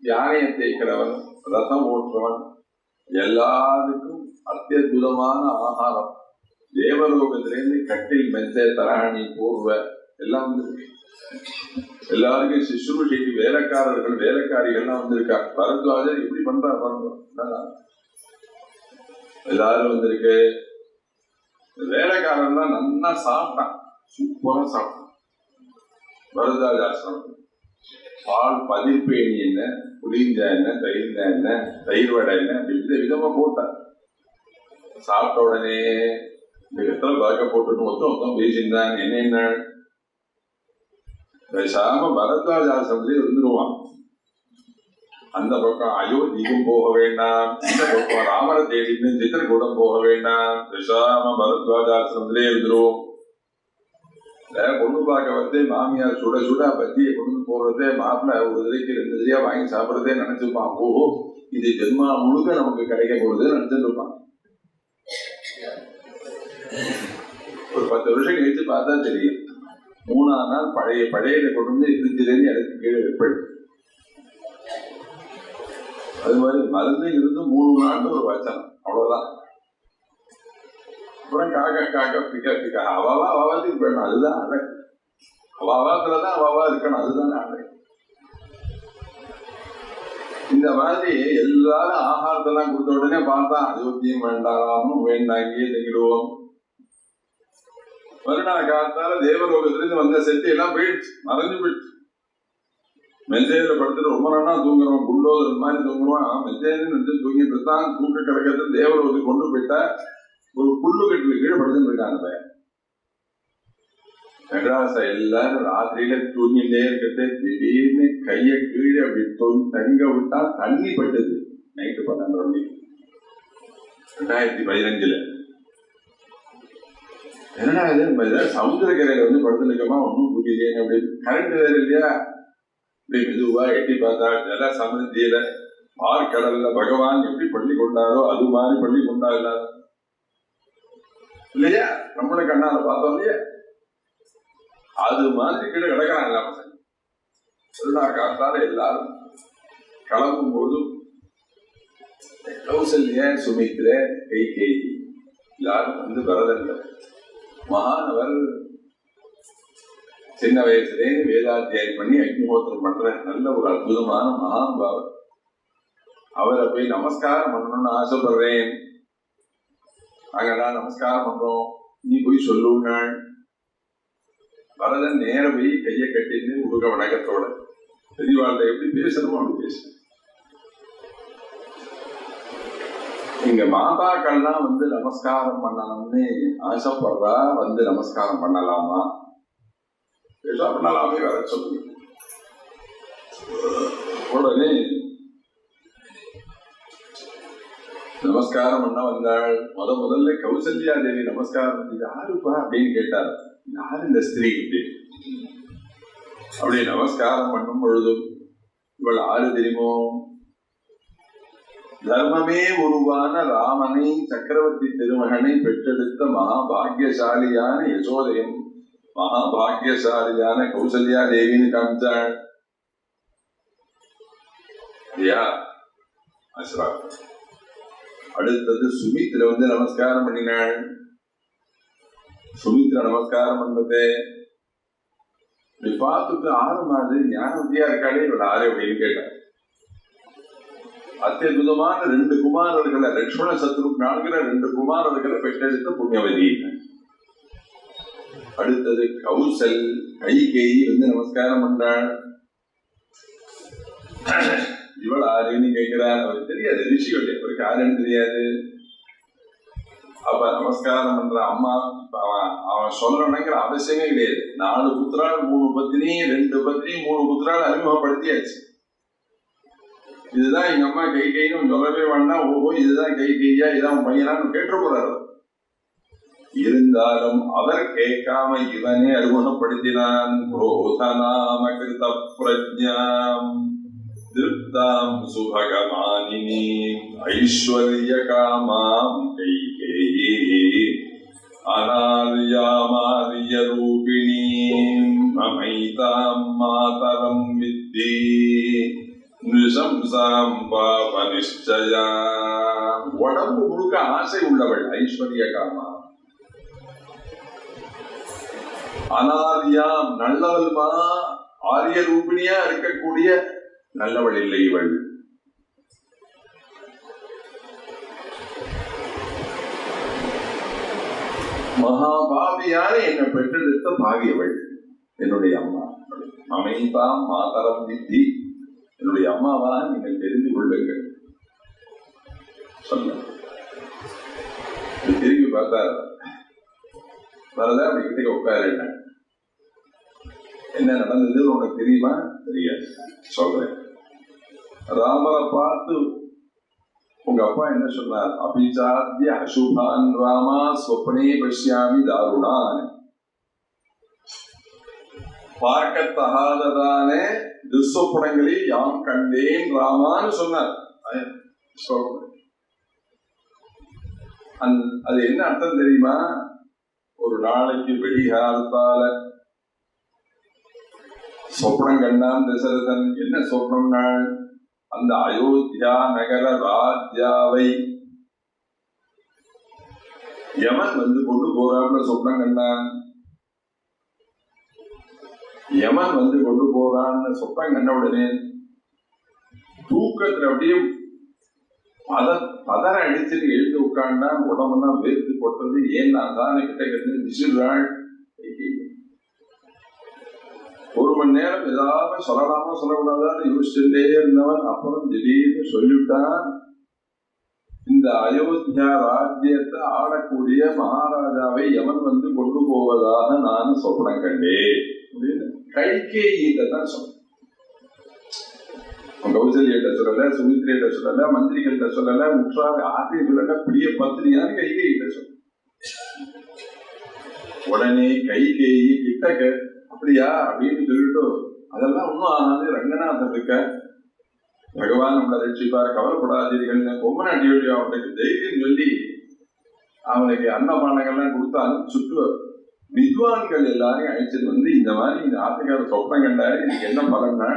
யானையை தேய்க்கிறவன், ரதம் ஓட்டுறவன் எல்லாருக்கும் அத்தியுதமான ஆகாரம். தேவலோகத்திலேருந்து கட்டில், மெத்தை, தராணி, போர்வை எல்லாம் வந்திருக்கு. எல்லாருக்கும் சிசுருஷைக்கு வேலைக்காரிகள்லாம் வந்திருக்கா. பரத்வாஜர் எப்படி பண்றாரு? எல்லாரும் வந்திருக்கு. வேலைக்காரன் தான் நல்லா சாப்பிட்டான், சூப்பரா சாப்பிட்டான். பரத்வாஜ ஆசிரமம் பால் பதிர்பேணி என்ன, புளிஞ்சா என்ன, தயிர்ந்தா என்ன, தயிர் வடை என்ன, விதமா போட்டார். சாப்பிட்ட உடனே இந்த இடத்துல பார்க்க போட்டு மொத்தம் பேசியிருந்தான். என்ன பேசாம பரத்வாஜ ஆசிரமத்திலே இருந்துருவான். அந்த பக்கம் அயோத்திக்கும் போக வேண்டாம், இந்த பக்கம் ராமரை தேடின்னு சித்திரக்கூடம் போக வேண்டாம், பேசாம பரத்வாஜ ஆசிரமத்திலே இருந்துருவோம். பொண்ணு பார்க்க வந்து மாமியார் சுட சுட பத்தியை கொண்டு போடுறதே, மாப்பிள்ள ஒரு திரைக்கு 2 திரையா வாங்கி சாப்பிடுறதே நினைச்சுப்பான். ஓஹோ, இது ஜென்மா முழுக்க நமக்கு கிடைக்க போகுது நினைச்சுட்டு இருப்பான். ஒரு 10 வருஷம் கழிச்சு பார்த்தா தெரியும். 3ஆம் நாள் பழைய கொண்டு வந்து ஃப்ரிட்ஜிலேருந்து எனக்கு கீழே வைப்பது. அது மாதிரி மருந்து இருந்து 3 நாள் ஒரு வச்சனம், அவ்வளவுதான். அப்புறம் காக்க பிக்க அவாவாத்துக்கு போயிடணும். அதுதான் அழகு. அவாவாத்துலதான் அவாவா இருக்கணும். அதுதான் அழகு. இந்த மாதிரி எல்லாரும் ஆகாரத்தெல்லாம் கொடுத்த உடனே பார்த்தா அயோத்தியம் வேண்டாமும் வேண்டாங்கியே தங்கிடுவோம். மறுநாள் காலத்தால தேவலோகத்திலிருந்து வந்த செட்டி எல்லாம் போயிடுச்சு, மறைஞ்சு போயிடுச்சு. மெஞ்சையில படுத்துட்டு ரொம்ப நாளா தூங்குறவன், புல்லோதர் மாதிரி தூங்குவான். மெஞ்சையில நின்று தூங்கிட்டு தான் தூக்க கிடக்கிறது. தேவலோகத்துக்கு கொண்டு போயிட்டா ஒரு புல்லு கட்டில கீழே படுத்துட்டு இருக்காங்க. மெட்ராஸ எல்லாரும் ராத்திரியில தூங்கிட்டே இருக்கிறது. திடீர்னு கைய கீழே அப்படி தங்க விட்டா தண்ணி பட்டது. நைட்டு 12 மணிக்கு 2015. என்னடா இது, சமுத்திரக்கரையில வந்து படுத்துருக்கமா, ஒன்னும் புரியலையே அப்படின்னு. கரண்ட் வேற இல்லையா? இப்படி மெதுவா எட்டி பார்த்தா ஜல சமிருத்தியில பார்க்கடல்ல பகவான் எப்படி பள்ளி கொண்டாரோ அது மாதிரி பள்ளி கொண்டாடல இல்லையா? நம்மள கண்ணால பார்த்தோம் இல்லையா? அது மாதிரி கீழே கிடக்கிறான் எல்லா பசங்க. காத்தால எல்லாரும் கிளம்பும் போதும் கௌசல்யா, சுமித்ர, கைகேயி எல்லாரும் வந்து பரதல்ல. மகானவர் சின்ன வயசுலேருந்து வேதாத்தியாயம் பண்ணி அக்னிஹோத்திரம் பண்ற நல்ல ஒரு அற்புதமான மகானுபாவர். அவரை போய் நமஸ்காரம் பண்ணணும்னு ஆசைப்படுறேன். நாங்கெல்லாம் நமஸ்காரம் பண்றோம், நீ போய் சொல்லுனாள். வரதன் நேர போய் கையை கட்டிட்டு உருக வணக்கத்தோட பெரியவாழ்கிட்ட எப்படி பேசணுமோ அப்படி பேசணும். இங்க மாதாக்கள்லாம் நமஸ்காரம் பண்ணணும்னு ஆசைப்படுறா, நமஸ்காரம் பண்ணலாமா? பண்ணலாமே, வர சொல்லு. உடனே நமஸ்காரம் பண்ண வந்தாள். முதல்ல கௌசல்யா தேவி நமஸ்காரம் யாருப்பா அப்படின்னு கேட்டார். யாரு இந்த ஸ்திரீ? அப்படி நமஸ்காரம் பண்ணும் பொழுதும் இவள் ஆறு தெரியுமோ? தர்மமே உருவான ராமனை, சக்கரவர்த்தி திருமகனை பெற்றெடுத்த மகாபாகியசாலியான யசோதையும் மகாபாகியசாலியான கௌசல்யா தேவின்னு காமிச்சாள். அடுத்தது சுமித்ர நமஸ்காரம் பண்ணினாள். சுமித்ர நமஸ்காரம் பண்ணது பார்த்துட்டு ஆறு மாதிரி ஞானவதியா இருக்காளே இவள் ஆறு அப்படின்னு கேட்டார். அத்தியுதமான 2 குமாரர்களை, லட்சுமண சத்ருக்னான்கிற 2 குமாரர்களை பெற்றெடுத்த புண்ணியவதி. அடுத்தது கௌசல் கைகேயி நமஸ்காரம் பண்றாள். இவள் ஆறுன்னு கேட்கிறார். அவருக்கு தெரியாது, ரிஷிகள் அவருக்கு யாருன்னு தெரியாது. அப்ப நமஸ்காரம் பண்ற அம்மா அவன் சொல்லணுங்கிற அவசியமே கிடையாது. 4 புத்திரால் 3 பத்னி, 2 பத்னி 3 புத்திரால் அறிமுகப்படுத்தியாச்சு. இதுதான் எங்க அம்மா கைகைன்னு சொல்லவே வேண்டாம். ஓஹோ இதுதான் கைகையா, இதான் பையனான்னு கேட்டு போறாரு. இருந்தாலும் அவர் கேட்காம இவனே அறிமுகப்படுத்தினான். புரோதநாம கிருத பிரஜ்ஞாம் திருப்தாம் சுபகமானினி ஐஸ்வர்ய காமாம் கைகேயி அனார்யாமாரிய ரூபிணீம் அமைதாம் மாதரம் வித்தி நிசம்சாம் பாப நிச்சயாம். உடம்பு முழுக்க ஆசை உள்ளவள் ஐஸ்வர்ய காமா. அனாரியாம் நல்லவள்மா, ஆரிய ரூபிணியா இருக்கக்கூடிய நல்லவள் இல்லை இவள். மகாபாவியான என்னை பெற்றெடுத்த பாகியவள் என்னுடைய அம்மா. அமைதாம் மாதரம் வித்தி, என்னுடைய அம்மாவா நீங்கள் தெரிந்து கொள்ளுங்கள் சொல்ல. திரும்பி பார்த்தார். வரதா அப்படி கிட்ட உட்காரு. என்ன நடந்தது உனக்கு தெரியுமா? தெரியாது, சொல்றேன். ராமரை பார்த்து உங்க அப்பா என்ன சொன்னார்? அபிசாத்திய அசுபான் ராமா சொப்னே பஷ்யாமி தாருணான். பார்க்கத்தகாததான துர்சொப்பனங்களில் யாம் கண்டேன் ராமான்னு சொன்னார். அது என்ன அர்த்தம் தெரியுமா? ஒரு நாளைக்கு வெடிகாலத்தால சொப்னம் கண்டான் தசரதன். என்ன சொப்னம்னா, அந்த அயோத்தியா நகர ராஜ்யாவை யமன் கொண்டு போறான்னு சொப்னம் கண்டான். யமன் கொண்டு போறான்னு சொப்னம் கண்ட உடனே தூக்கத்துல அப்படியே பதற அடிச்சுட்டு எழுந்து உட்காண்டா உடம்பெல்லாம் வேர்த்து கொட்டுறது. ஏன் நான் தானே கிட்ட கிட்ட விசிறாள். 1 மணி நேரம் ஏதாவது சொல்லலாமா சொல்லக்கூடாதான்னு யோசிச்சுட்டே இருந்தவன் அப்புறம் திடீர்னு சொல்லிவிட்டான், இந்த அயோத்தியா ராஜ்யத்தை ஆளக்கூடிய மகாராஜாவை யமன் கொண்டு போவதாக நான் சொப்பனம் கண்டேன் அப்படின்னு கைகேயிட்ட தான் சொன்னேன். கௌசல்யிட்ட சொல்லல, சுமித்ரையிட்ட சொல்லல, மந்திரிகள்கிட்ட சொல்லல, முற்றாக ஆற்றிய சொல்லல, பிரிய பத்தினியான்னு கைகேயிட்ட சொல்ல. உடனே கைகேயி கிட்ட அப்படியா அப்படின்னு சொல்லிட்டு, அதெல்லாம் ஒன்னும் ஆகாது, ரங்கநாதன் இருக்க, பகவான் நம்மளை ரட்சிப்பார், கவலைப்படாதீர்கள், பொம்மநாட்டியோடைய அவனுக்கு தைரியம் சொல்லி அவனுக்கு அன்னபானங்கள்லாம் கொடுத்து அனுப்பிச்சுட்டு வித்வான்கள் எல்லாரையும் அழைச்சிட்டு இந்த மாதிரி இந்த ஆத்துக்கார சொப்பனம் கண்டாரு, இதுக்கு என்ன பலன்னா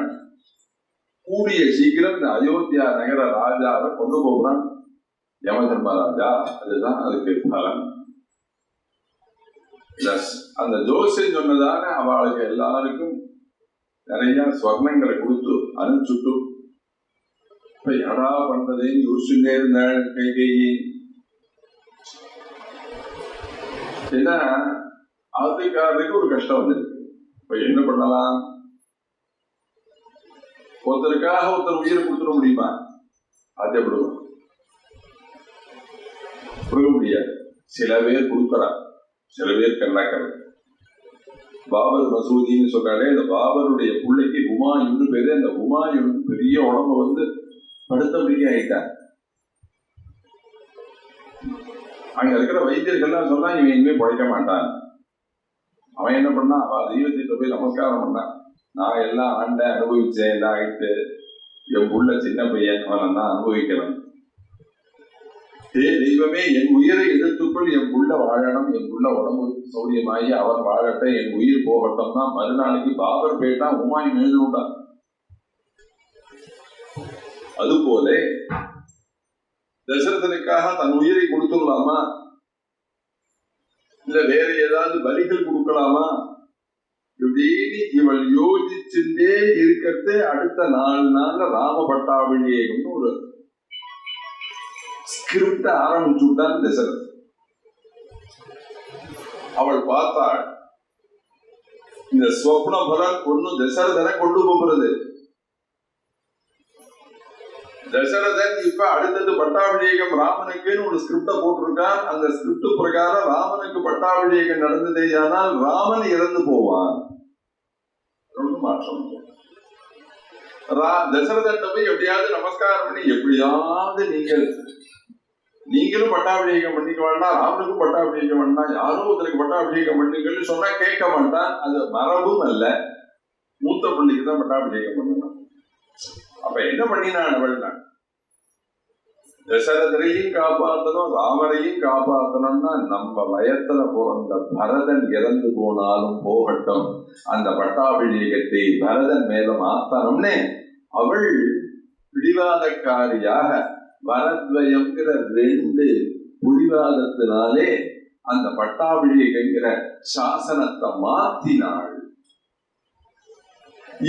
கூடிய சீக்கிரம் இந்த அயோத்தியா நகர ராஜாவை கொண்டு போகிறான் யம தர்மராஜா. அதுதான் அதுக்கு பலன். அந்த ஜோசியம் சொன்னதான அவளுக்கு எல்லாருக்கும் நிறைய ஸ்வர்ணங்களை கொடுத்து அனுப்பிச்சுட்டு இப்ப யாரா பண்றதையும் யோசிச்சுட்டே இருந்தாள் கைகேயி. ஏன்னா ஆத்துக்காரருக்கு ஒரு கஷ்டம் வந்திருக்கு. இப்ப என்ன பண்ணலாம்? ஒருத்தருக்காக ஒருத்தர் உயிரை கொடுத்துட முடியுமா? அது எப்படி கொடுக்க முடியாது. சில பேர் கொடுக்கறார், சில பேர் கண்ணாக்கர். பாபர் மசூதின்னு சொல்றாரு. இந்த பாபருடைய பிள்ளைக்கு ஹுமாயூன்னு பேரு. அந்த ஹுமாயூன் பெரிய உடம்பு வந்து படுத்தபடிக்கே ஆயிட்டார். அங்க இருக்கிற வைத்தியர்கள்லாம் சொன்னா இவன் இனிமே பழைக்க மாட்டான். அவன் என்ன பண்ணா, அவ தெய்வத்திட்ட போய் நமஸ்காரம் பண்ணான். நான் எல்லாம் ஆண்ட அனுபவிச்சேன், எல்லாம் ஆயிட்டு என் புள்ள சின்ன பையன், அவன் தான் அனுபவிக்கிறேன். தெய்வமே, என் உயிரை எடுத்துக்குள், என் புள்ள வாழணும், என் புள்ள உடம்பு சௌரியமாகி அவன் வாழட்ட, என் உயிர் போகட்டும்னா மறுநாளைக்கு பாபர் போயிட்டா ஹுமாயூன் எழுதுட்டான். அதுபோல தசரதனுக்காக தன் உயிரை கொடுத்துடலாமா, இல்ல வேற ஏதாவது பலிகள் கொடுக்கலாமா இப்படின்னு இவள் யோசிச்சுட்டே இருக்கிறது. அடுத்த 4 நாள்ல ராம பட்டாபிஷேகம்னு ஒரு ஸ்கிரிப்ட் ஆரம்பிச்சு விட்டான் தசரதன். அவள் பார்த்தாள், இந்த ஸ்வப்ன பலன் ஒன்னும் தசரதனை கொண்டு போகிறது. தசரதன் இப்ப அடுத்தது பட்டாபிஷேகம் ராமனுக்குன்னு ஒரு ஸ்கிரிப்ட போட்டிருக்கான். அந்த ஸ்கிரிப்ட் பிரகாரம் ராமனுக்கு பட்டாபிஷேகம் நடந்ததே ஆனால் ராமன் இறந்து போவான். ரொம்ப மாற்றம். தசரதன் போய் எப்படியாவது நமஸ்காரம் பண்ணி, எப்படியாவது நீங்களும் பட்டாபிஷேகம் பண்ணிக்க வேண்டாம், ராமனுக்கும் பட்டாபிஷேகம் வேண்டாம், யாரும் ஒருத்தருக்கு பட்டாபிஷேகம் பண்ணுங்கன்னு சொன்னா கேட்க மாட்டான். அது மரபும் அல்ல. மூத்த பிள்ளைக்கு தான் பட்டாபிஷேகம் பண்ணணும். அப்ப என்ன பண்ணினான் அவள் தான், தசரதரையும் காப்பாற்றணும், ராமரையும் காப்பாற்றணும்னா நம்ம வயத்துல பிறந்த பரதன் இறந்து போனாலும் போகட்டும், அந்த பட்டாபிஷேகத்தை பரதன் மேல மாத்தணும்னு அவள் பிடிவாதக்காரியாக வரத்வயம்ங்கிற 2 பிடிவாதத்தினாலே அந்த பட்டாபிஷேகங்கிற சாசனத்தை மாத்தினாள்.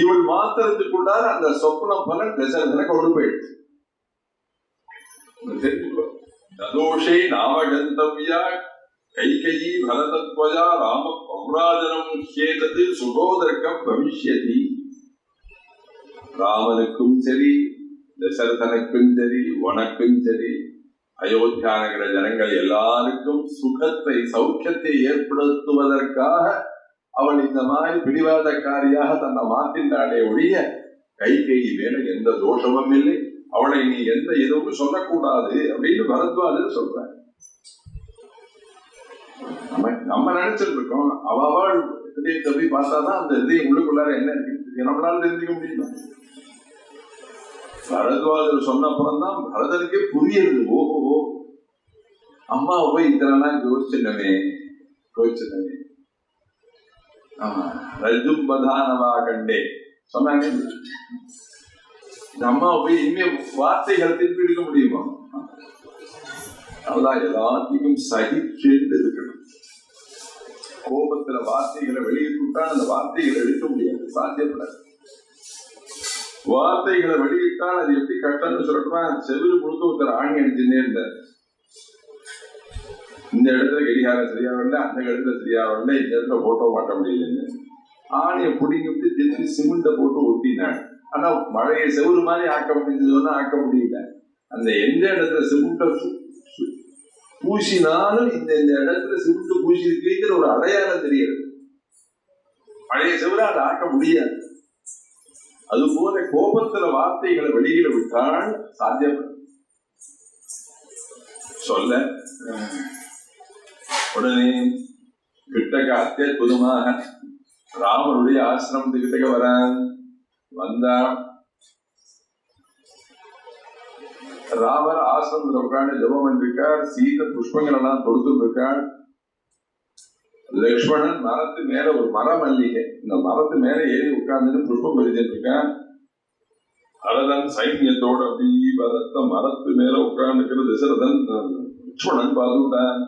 இவள் மாத்திரத்துக்குள்ளார அந்த சொப்ன பலன் தசரதனை கொண்டு போயிடுச்சு. ததோஷே நாமகந்தவ்யா கைகயி பரதத்வயா ராம பௌராஜனம் கேதது சுகோதர்க்கம் பவிஷ்யதி. ராமனுக்கும் சரி, தசரதனுக்கும் சரி, உனக்கும் சரி, அயோத்தியா நகர ஜனங்கள் எல்லாருக்கும் சுகத்தை சௌக்கியத்தை ஏற்படுத்துவதற்காக அவள் இந்த மாதிரி பிடிவாதக்காரியாக தன்னை மாத்தின்றாளே ஒழிய கைகேயி மேல எந்த தோஷமும் இல்லை. அவளை நீ எந்த எதுவும் சொல்லக்கூடாது அப்படின்னு பரத்வாஜர் சொல்ற. நம்ம நினைச்சிட்டு இருக்கோம், அவள் இதயத்தை போய் பார்த்தாதான் அந்த இதயம் உள்ளுக்குள்ளார என்ன இருக்கு நம்மளால தெரிஞ்சுக்க முடியுமா? பரத்வாஜர் சொன்ன அப்புறம்தான் பரதனுக்கே புரியுது. ஓஹோ, அம்மாவை போய் இத்தனை நாள் யோசிச்சுனவே ரஜும்பதானவா கண்டே சொன்னாங்க. இந்த அம்மாவை போய் இனிமே வார்த்தைகள் திருப்பி எடுக்க முடியுமா? நல்லா எல்லாத்தையும் சகிச்சு இருக்கணும். கோபத்துல வார்த்தைகளை வெளியிட்டுட்டால் அந்த வார்த்தைகளை எடுக்க முடியாது, சாத்தியப்படாது. வார்த்தைகளை வெளியிட்டால் அது எப்படி கட்டணும்னு சொல்றா, செவிறு முழுக்க ஒருத்தர் ஆணி அடிச்சுன்னே இருந்தார். இந்த இடத்துல கடிகாரம் சரியா வரல, அந்த இடத்துல சரியா வரல, இந்த இடத்துல போட்டோ மாட்ட முடியலன்னு ஆணியை பிடிங்கிட்டு திருப்பி சிமெண்ட போட்டு ஒட்டினான். ஆனா மழையை செவுறு மாதிரி ஆக்க முடிஞ்சதுன்னா ஆக்க முடியல. அந்த எந்த இடத்துல சிமெண்ட பூசினாலும் இந்த இடத்துல சிமெண்ட் பூசி இருக்குங்கிற ஒரு அடையாளம் தெரியாது. பழைய செவுரை அதை ஆக்க முடியாது. அது போல கோபத்துல வார்த்தைகளை வெளியில விட்டால் சாத்தியப்படும். சொல்ல உடனே கிட்டக்க அத்தியுதமாக ராமருடைய ஆசிரமத்துக்கிட்டக்க வர வந்தா. ராமர் ஆசிரமத்தில் உட்காந்து ஜபம் பண்ணிருக்கார். சீதை புஷ்பங்கள் எல்லாம் தொடுத்து இருக்காள். லக்ஷ்மணன் மரத்து மேல ஒரு மரம் மல்லிகை, இந்த மரத்து மேல ஏறி உட்கார்ந்து புஷ்பம் பறிச்சுட்டு இருக்கான். பரதன் சைன்யத்தோட அப்படி பரத்த மரத்து மேல உட்கார்ந்துக்கிற தசரதன் லக்ஷ்மணன் பார்த்துட்டான்.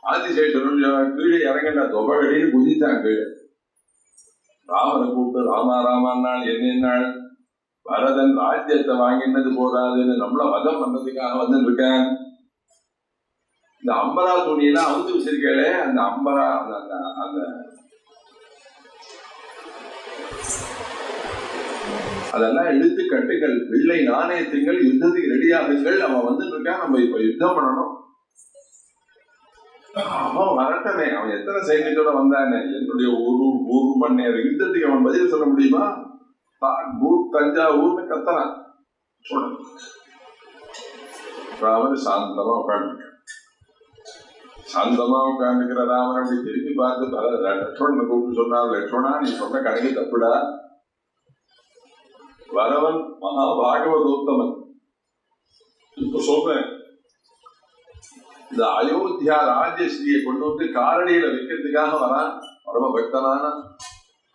ஆதிசேஷன் கீழே இறங்கல தொபகடின்னு குதித்தான் கீழே. ராமனை கூப்பிட்டு ராமா ராமான்னாள் என்னென்னாள் பரதன் ராஜ்யத்தை வாங்கினது போதாதுன்னு நம்மள வதம் பண்றதுக்காக வந்து இருக்கேன். இந்த அம்பரா துணியெல்லாம் அவுத்து வச்சிருக்கே, அந்த அம்பரா அந்த அதெல்லாம் எடுத்து கட்டுகள், வெள்ளை நாணயத்துங்கள், யுத்தத்துக்கு ரெடியாகுங்கள். அவன் வந்துட்டு இருக்கான், நம்ம இப்ப யுத்தம் பண்ணணும். அவன் வரட்டனே, அவன் எத்தனை சைன்யத்தோட வந்தானே, என்னுடைய ஒரு மணி நேரம் யுத்தத்துக்கு அவன் பதில் சொல்ல முடியுமா? தஞ்சாவூர்னு கத்தனான். ராமன் சாந்தமா உட்காந்துருக்க, சாந்தமா உட்காந்துக்கிற ராமன் அப்படி திரும்பி பார்த்து லட்சுமணனை கூப்பிட்டு சொன்னான், லட்சுமணா நீ சொன்ன கணக்கு தப்புடா. வரவன் மகாபாகவதோத்தமன். இப்ப சொல்றேன், இந்த அயோத்தியா ராஜஸ்ரீயை கொண்டு வந்து காரடியில வைக்கிறதுக்காக வரான் பரம பக்தனான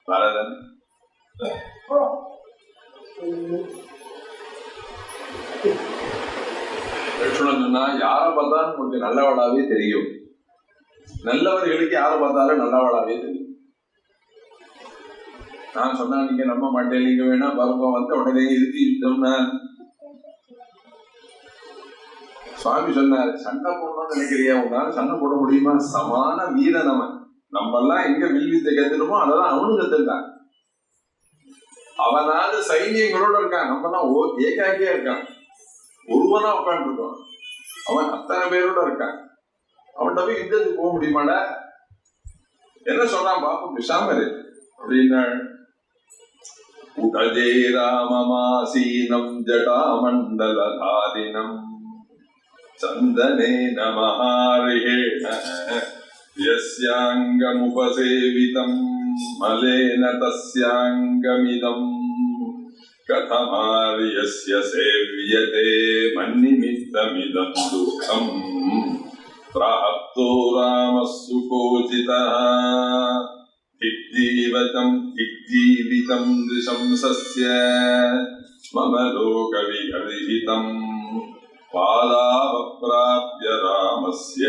பரதன். லட்சுமணன் சொன்னா, யாரை பார்த்தாலும் உங்களுக்கு நல்லவளாவே தெரியும், நல்லவர்களுக்கு யாரை பார்த்தாலும் நல்லவளாவே தெரியும். நான் சொன்னா நீங்க நம்ப மாட்டேன், நீங்க வேணா பாருங்க, வந்த உடனே இறுதி யுத்தம்னா சுவாமி சொன்னார், சண்டை போடணும்னு நினைக்கிறியா, உன்னால சண்டை போட முடியுமா? சமான வீரன் அவன். நம்ம எல்லாம் எங்க வில்வித்தை கத்துணுமோ அதெல்லாம் அவனும் கத்துட்டான். அவனால சைனியங்களோட இருக்கான், நம்ம எல்லாம் ஏகாக்கியா இருக்கான், ஒருவனா உட்காந்து இருக்கான். அவன் அத்தனை பேரோட இருக்கான். அவன்கிட்ட போய் யுத்தத்துக்கு போக முடியுமாடா? என்ன சொல்றான் பாப்போம், பிசாமரு அப்படின்னா, உடஜே ராமமாசீனம் ஜடாமண்டலதாரிணம் சந்தனேன மஹாரிஹேண யஸ்யாங்கமுபசேவிதம் மலேன தஸ்யாங்கமிதம் கதமாரியஸ்ய சேவ்யதே மன்னிமித்தமிதம் துக்கம் பிராப்தோ ராமஸ்ஸு கோஜிதः இஜ்ஜீவிதம் திசம்சஸ்ய மம லோகவிகர்ஹிதம் பாதாவப்ராப்ய ராமஸ்ய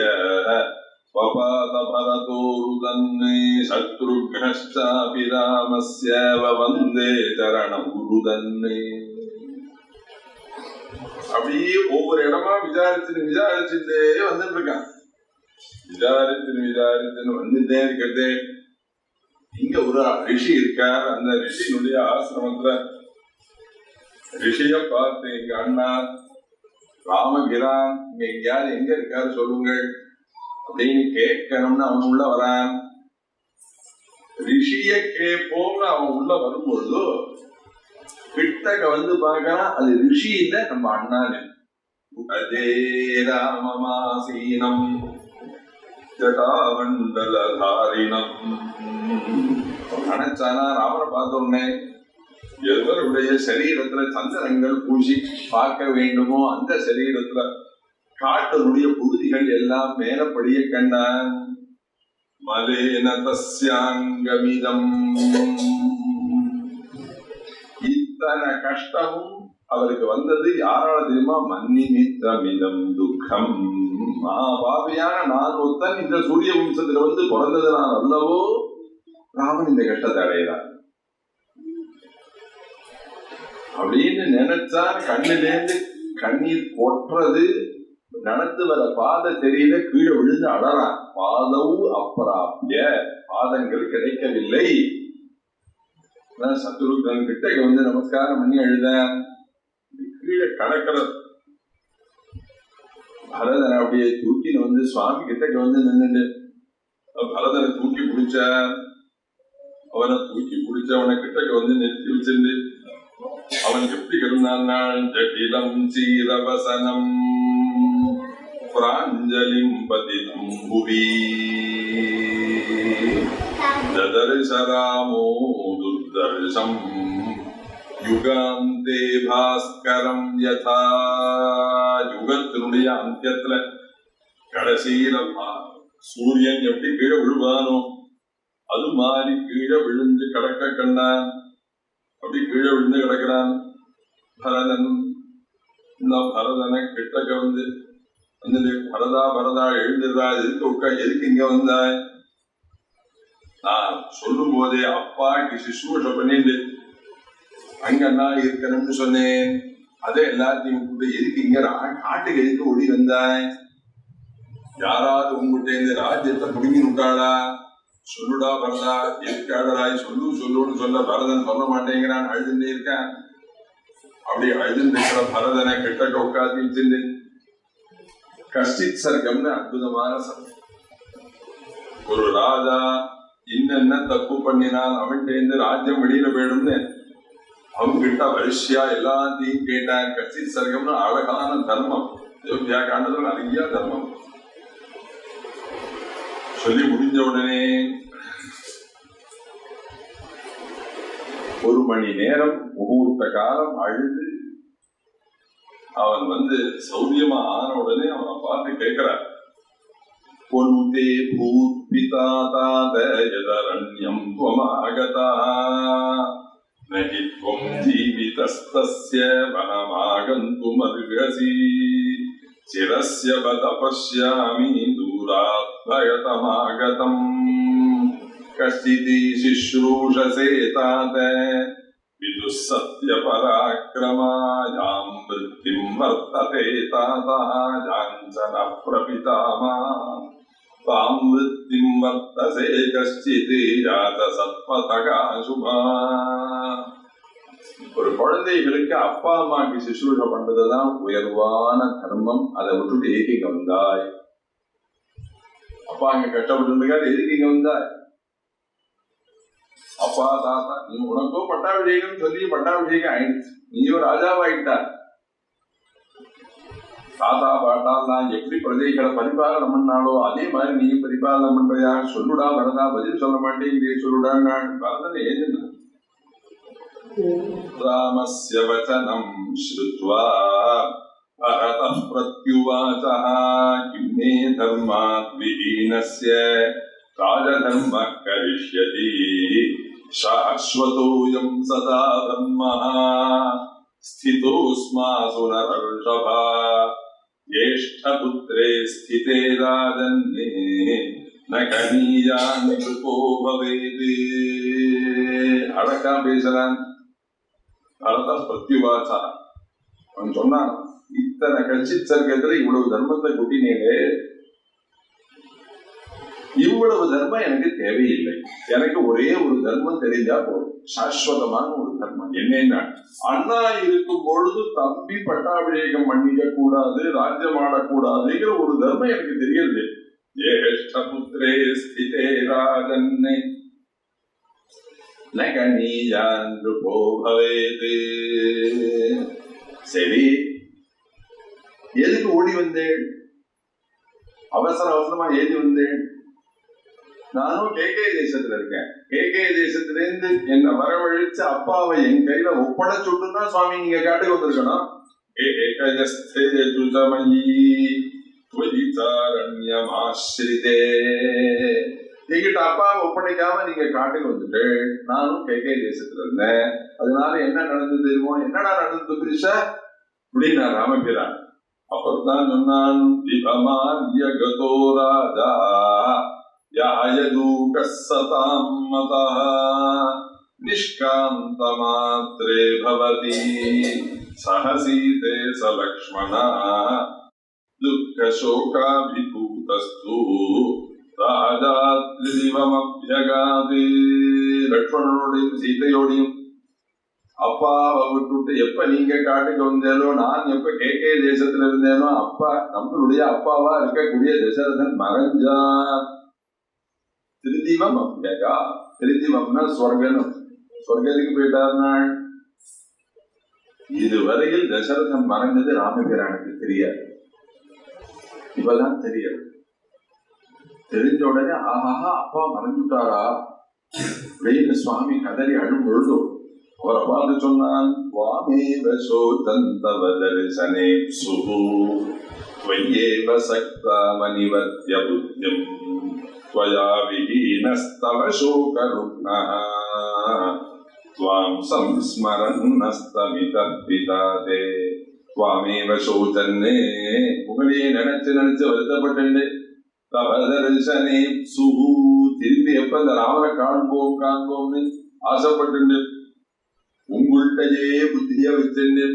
பபாத பரதோருதன்னே சத்ருக்னஷ்சாபி ராமஸ்ய வந்தே சரணம் உருதன்னே. அப்படியே ஒவ்வொரு இடமா விசாரிச்சுட்டே வந்துட்டு இருக்கான். விசாரிச்சுன்னு வந்துட்டே இருக்கிறதே, இங்க ஒரு ரிஷி இருக்கார். அந்த ரிஷியினுடைய ஆசிரமத்துல ரிஷிய பார்த்து, எங்க அண்ணா ராமகிரான் இங்க எங்கேயாவது எங்க இருக்காரு சொல்லுங்கள் அப்படின்னு கேட்கணும்னு அவன் உள்ள வரான். ரிஷிய கேட்போம்னு அவன் உள்ள வரும்பொழுது கிட்டக்க வந்து பார்க்கறான், அது ரிஷி இல்ல, நம்ம அண்ணானே. அஜே ராமமாசீனம் ஜடாமண்டலதாரிணம். நினைச்சானா ராமனை பார்த்த உடனே எவருடைய சரீரத்துல சந்திரங்கள் பூசி பார்க்க வேண்டுமோ அந்த சரீரத்துல காட்டனுடைய பகுதிகள் எல்லாம் மேலப்படிய கண்டான். மலேன தஸ்யாங்கமிதம். இத்தனை கஷ்டமும் அவருக்கு வந்தது யாரால தெரியுமா? மன்னிமித்தமிதம் துக்கம். பாவியான நான் ஒருத்தன் இந்த சூரிய வம்சத்துல வந்து பிறந்தது நான் அல்லவோ ராமன் இந்த கஷ்டத்தை அடைகிறார் அப்படின்னு நினைச்சான். கண்ணிலேருந்து கண்ணீர் கொட்டுறது, நடந்து வர பாதை தெரியல, கீழே விழுந்து அழறான். பாதவு அப்பிராப்திய, பாதங்கள் கிடைக்கவில்லை. சத்ருகன் கிட்ட வந்து நமஸ்காரம் பண்ணி எழுத கீழே கடக்கிற பரதனை அப்படியே தூக்கின்னு வந்து சுவாமி கிட்டக்கு வந்து நின்னுட்டு பரதனை தூக்கி பிடிச்சார். அவனை தூக்கி பிடிச்ச அவனை கிட்டக்கு வந்து நிறுத்தி வச்சிருந்து அவன் எப்படி இருந்தான்? ஜடிலம் சீரவசனம் பிராஞ்சலிம் பதிதம் புவி ததர்சராமோ துர்தர்ஷம் யுகாந்தே பாஸ்கரம் யதா. யுகத்தினுடைய அந்தியத்துல கடைசியில சூரியன் எப்படி கீழே விழுவானோ அது மாதிரி கீழே விழுந்து கிடக்க கண்டான். அப்படி கீழே விழுந்து கிடக்கிறான் பரதன். இந்த பரதனை கிட்டக்க வந்து வந்து பரதா பரதா எழுந்துடுறா, எதுக்கு இங்க வந்தாய்? நான் சொல்லும் போதே அப்பாக்கு சுஷ்ரூஷ பண்ணிட்டு அங்கன்னா இருக்கணும்னு சொன்னேன். அதே எல்லாத்தையும் கூட எதுக்கு இங்க காட்டுக்கு எதுக்கு ஓடி வந்தாய்? யாராவது உங்ககிட்ட இந்த ராஜ்யத்தை புடுங்கி விட்டாளா? சொல்லுடா பரதா, எதுக்காடராய் சொல்லுன்னு சொல்ல பரதன் சொல்ல மாட்டேங்கிறான், அழுதுட்டே இருக்கான். அப்படி அழுதுட்டு இருக்கிற பரதனை கிட்ட உட்காந்து வச்சிருந்து கஷ்டித் சர்க்கம்னு அற்புதமான சர்க்கம். ஒரு ராஜா இன்னென்ன தப்பு பண்ணினால் அவன்கிட்ட ராஜ்யம் வெளியில போயிடும்னு அவங்க கிட்ட வரிசையா எல்லாத்தையும் கேட்டார். கஷ்டித் சர்க்கம்னு அழகான தர்மம், அயோத்தியா காண்டத்துல நிறைய தர்மம் சொல்லி முடிஞ்ச உடனே 1 மணி நேரம் முகூர்த்த காலம் அழுது அவன் சௌரியமா ஆன உடனே அவனை பார்த்து கேட்கிறார். பொன்தே பூத் பிதா தாதயதரண்யம் த்வமாகதா நகி த்வம் ஜீவிதஸ்தஸ்ய வனமாகந்தும் அர்ஹசி சிரஸ்ய தபஸ்யாமி தூராத் பயதமாகதம் கஷ்டிதி சிஸ்ரூஷசே தாத விது சத்ய பராக்கிரமாயாம் விருத்திம் வர்த்ததே தாதா ஜாஞ்சன பிரபிதாமா தாம் விருத்திம் வர்த்தசே கஷ்டிதி ஜாத சத்பதகா சுபா. ஒரு குழந்தைகளுக்கு அப்பா அம்மாக்கு சிசுரூஷ பண்றதுதான் உயர்வான தர்மம். அதை விட்டுட்டு எதுக்கு இங்க வந்தாய்? அப்பா அங்க கஷ்டப்பட்டு இருக்காரு, எதுக்கு இங்க வந்தாய்? அப்பா தாத்தா நீ உனக்கோ பட்டாபிஷேகம் சொல்லி பட்டாபிஷேகம் ஆயிடுச்சு, நீயோ ராஜாவாயிட்டார். தாத்தா பாட்டா நான் எப்படி பிரஜைகளை பரிபாலனம் பண்ணாலோ அதே மாதிரி நீ பரிபாலனம் பண்றியா? சொல்லுடா வரதா, பதில் சொல்ல மாட்டேன் சொல்லுடா. நான் பரதனை ஏதுனா ராமஸ்ய வசனம் ஸ்ருத்வா பரதः பிரத்யுவாசः கிம் மே தர்மாத் விஹீனஸ்ய ராஜதர்மः கரிஷ்யதி சாஸ்வதோயம் சதா தர்மः ஸ்திதோஸ்மாசு நரர்ஷபா ஜேஷ்டபுத்ரே ஸ்திதே ராஜன்னே ந கனீயான் கிருபோ பவேத். அழகா பேசுறான். பரத பிரத்யுவாசா அவன் சொன்னான், இத்தனை கட்சித் சர்க்கத்துல இவ்வளவு தர்மத்தை குட்டினேனே, இவ்வளவு தர்மம் எனக்கு தேவையில்லை. எனக்கு ஒரே ஒரு தர்மம் தெரிஞ்சா போதும், சாஸ்வதமான ஒரு தர்மம். என்னன்னா, அண்ணா இருக்கும் பொழுது தம்பி பட்டாபிஷேகம் பண்ணிக்க கூடாது, ராஜ்யம் ஆடக்கூடாதுங்கிற ஒரு தர்மம் எனக்கு தெரியல. ஜேஷ்டபுத்ரே ஸ்திதே ராஜன்னே ந கனீயான் கிருபோ பவேத். சரி, எதுக்கு ஓடி வந்தேன்? அவசர அவசரமா ஏறி வந்தேன். நானும் கேகே தேசத்துல இருக்கேன். கேகே தேசத்துல இருந்து என்ன வரவழைச்சு அப்பாவை என் கையில ஒப்படைச்சுட்டுன்னா சுவாமி நீங்க காட்டுக்கு வந்திருக்கணும். எங்கிட்ட அப்பாவை ஒப்படைக்காம நீங்க காட்டுக்கு வந்துட்டு நானும் கேகே தேசத்துல இருந்தேன். அதனால என்ன நடந்தது தெரியுமோ? என்னடா நடந்தது பிரிஷா அப்படின்னு நான் ராமபிரான் அப்பதான் சொன்னான். திபமாரியகதோ ராஜா யாயதூகஸ்ஸதாம் மதः நிஷ்காந்தமாத்ரே பவதி சஹசீதே சலக்ஷ்மணः துக்கசோகாபிபூதஸ்து ராஜா திரிவமப்யகாதே. லக்ஷ்மணனோடையும் சீதையோடையும் அப்பாவை விட்டுட்டு எப்ப நீங்க காட்டுக்கு வந்தேனோ, நான் எப்ப கேகே தேசத்துல இருந்தேனோ, அப்பா நம்மளுடைய அப்பாவா இருக்கக்கூடிய தசரதன் மறைஞ்சான். திருதிவம் அப்படியா? திருதிவம்னா சொர்க்கம். சொர்க்கத்துக்கு போயிட்டாருன்னா இதுவரையில் தசரதன் மறைஞ்சது ராமபிரானுக்கு தெரியாது. இப்பதான் தெரியாது. தெரிஞ்ச உடனே ஆஹா அப்பா மறைஞ்சுட்டாரா அப்படின்னு சுவாமி கதறி அழும் பொழுது அவரை பார்த்து சொன்னான். வாமேவ சோதந்தவ தரிசனேப்சுஹு த்வயேவ சக்தாமனிவத்ய புத்யம் த்வயா விஹீனஸ்தவ சோகருக்ணः த்வாம் சம்ஸ்மரன்னஸ்தமிதः பிதாதே சுவாமேவ சௌதன்னே உங்களையே நினைச்சு வருத்தப்பட்டு தபதர்சனே சுகு திரும்பி எப்ப இந்த ராமனை காண்போம்னு ஆசைப்பட்டு உங்கள்கிட்டயே புத்திய வச்சுண்டு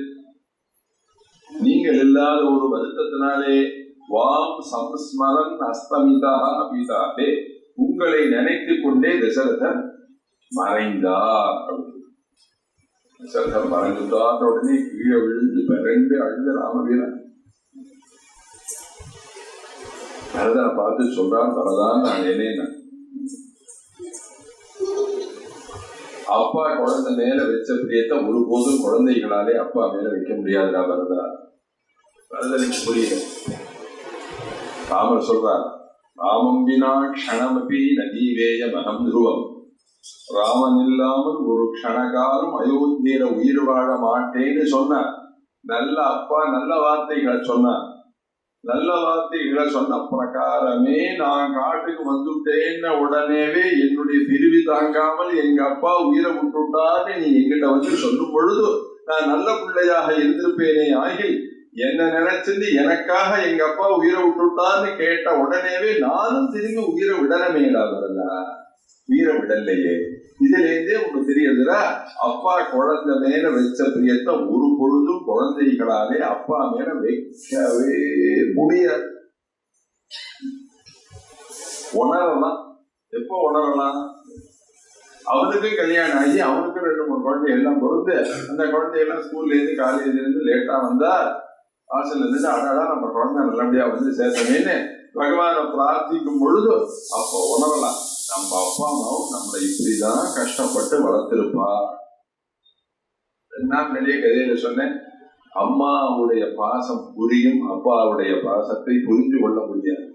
நீங்கள் இல்லாத ஒரு வருத்தத்தினாலே வாம் சம்ஸ்மரன் அஸ்தமிதா பீதாபே உங்களை நினைத்துக் கொண்டே தசரதன் மறைந்தார். தசரதன் மறைந்தார் உடனே கீழே விழுந்து பிறண்டு அழுத ராமவீரன் பரதனை பார்த்து சொல்றான், பரதான் நான் என்னேன் அப்பா குழந்தை மேல வச்ச பிரியத்தை ஒருபோதும் குழந்தைகளாலே அப்பா மேல வைக்க முடியாதுடா பரதா. பரதனுக்கு புரியல. ராமர் சொல்றார், ராமம் வினா க்ஷணமபி நதீவேய மகம் துருவம். ராமன் இல்லாமல் ஒரு க்ஷணகாலம் அயோத்தியில உயிர் வாழ மாட்டேன்னு சொன்னார். நல்ல அப்பா நல்ல வார்த்தைகளை சொன்னார். நல்ல வார்த்தைகளை சொன்ன பிரகாரமே நான் காட்டுக்கு வந்துட்டேன்ன உடனேவே என்னுடைய பிரிவு தாங்காமல் எங்க அப்பா உயிரை விட்டுட்டான்னு நீ எங்கிட்ட வந்து சொல்லும் பொழுது நான் நல்ல பிள்ளையாக இருந்திருப்பேனே ஆகில் என்ன நினைச்சிருந்து எனக்காக எங்க அப்பா உயிரை விட்டுட்டான்னு கேட்ட உடனேவே நானும் திரும்பி உயிரை விடணுமேடா வரல. உயிரை விடலையே. இதுல இருந்தே உங்களுக்கு தெரியுதுடா, அப்பா குழந்தை மேல வச்ச பிரியத்தை ஒரு பொழுதும் குழந்தைகளாலே அப்பா மேல வைக்கவே முடியாது. உணரலாம். எப்போ உணரலாம்? அவனுக்கு கல்யாணம் ஆகி அவனுக்கு 2-3 குழந்தை எல்லாம் பொறுத்து அந்த குழந்தையெல்லாம் ஸ்கூல்ல இருந்து காலேஜ்ல இருந்து லேட்டா வந்தா வாசல்ல இருந்து அடாடா நம்ம குழந்தை நல்லபடியா வந்து சேர்த்தமேன்னு பகவானை பிரார்த்திக்கும் பொழுது அப்போ உணரலாம், நம்ம அப்பா அம்மாவும் நம்மளை இப்படிதான் கஷ்டப்பட்டு வளர்த்திருப்பா. நான் நிறைய கதையில சொன்னேன், அம்மாவுடைய பாசம் புரியும், அப்பாவுடைய பாசத்தை புரிந்து கொள்ள முடியாது.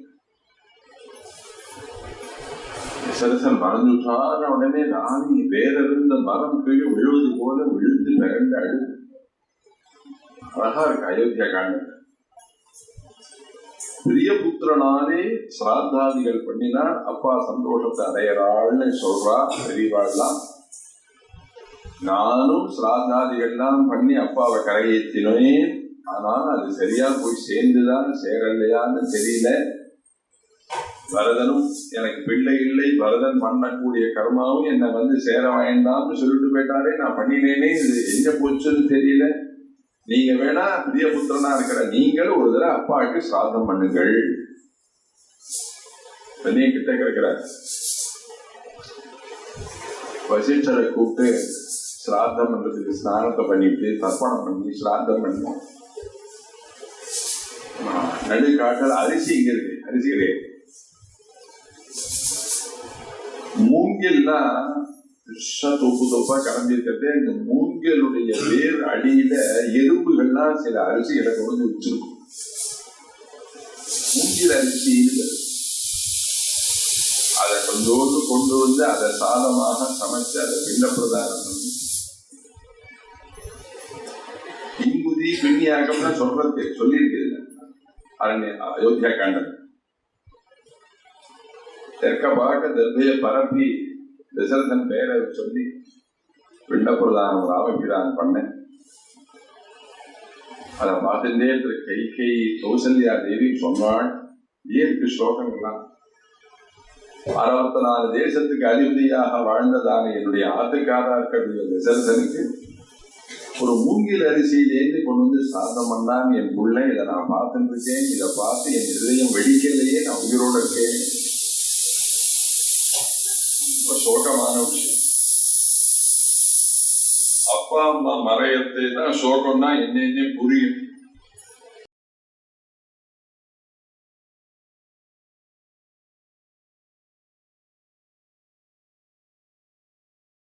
சரசன் மறந்துட்டான உடனே ராணி வேறிருந்த மரம் கீழே விழுவது போல விழுந்து மிரண்டு அழுது. அழகா இருக்கு அயோத்தியா காண்ட. பிரிய புத்திரனாலே சிராத்தாதிகள் பண்ணினார், அப்பா சந்தோஷத்தை அடையறாள்னு சொல்றா பெரியவாள்லாம். நானும் சிராத்தாதிகள்லாம் பண்ணி அப்பாவை கரையேற்றினேன். ஆனால் அது சரியா போய் சேர்ந்துதான் சேரலையான்னு தெரியல. பரதனும் எனக்கு பிள்ளை இல்லை, பரதன் பண்ணக்கூடிய கர்மாவும் என்னை வந்து சேர வேண்டாம்னு சொல்லிட்டு போயிட்டாரே, நான் பண்ணினேனே, இது எங்க போச்சுன்னு தெரியல. நீங்க வேணா பிரியபுத்திரனா இருக்கிற நீங்கள் ஒரு தடவை அப்பாவுக்கு சிராதம் பண்ணுங்கள். கிட்ட இருக்கிற வசிஷ்டரை கூப்பிட்டு சிராதம் பண்றதுக்கு ஸ்நானத்தை பண்ணிட்டு தர்ப்பணம் பண்ணி சிராதம் பண்ணுவோம். நடுக்காட்டில் அரிசி இங்க இருக்கு, அரிசி கிடையாது. மூங்கில்னா தொப்பு தொப்பா கலந்திருக்கிறது. இந்த மூங்கிலுடைய வேர் அடியில எறும்புகள்லாம் சில அரிசிகளை கொண்டு வச்சிருக்கும். மூங்கில் அரிசி அதை கொஞ்சோண்டு கொண்டு வந்து அதை சாதமாக சமைச்சு அதை பிண்ட பிரதானம் பண்ணி இங்குதி பின்னியாகம்னா சொல்றது சொல்லியிருக்கிறது அயோத்தியா காண்டம். தெற்க பார்க்க தர்பைய பரப்பி தசரதன் பேரை சொல்லி பிண்ட பிரதானம் ராமபிரான் பண்ணேன். அதை பார்த்துட்டே கை கௌசல்யா தேவி சொன்னாள். ஏற்கு ஸ்லோகங்கள்லாம் 64 தேசத்துக்கு அதிபதியாக வாழ்ந்ததான என்னுடைய ஆத்துக்காரா இருக்கக்கூடிய தசரதனுக்கு ஒரு மூங்கில் அரிசியிலேருந்து கொண்டு வந்து சாதம் பண்ணான்னு என் பிள்ளை, இதை நான் பார்த்துட்டு இருக்கேன். இதை பார்த்து என் இதயம் வெடிக்கலையே, நான் உயிரோடு இருக்கேன். ரொம்ப சோகமான விஷயம். அப்பா அம்மா மறையத்தை தான் சோகம்னா என்னென்ன புரியும்.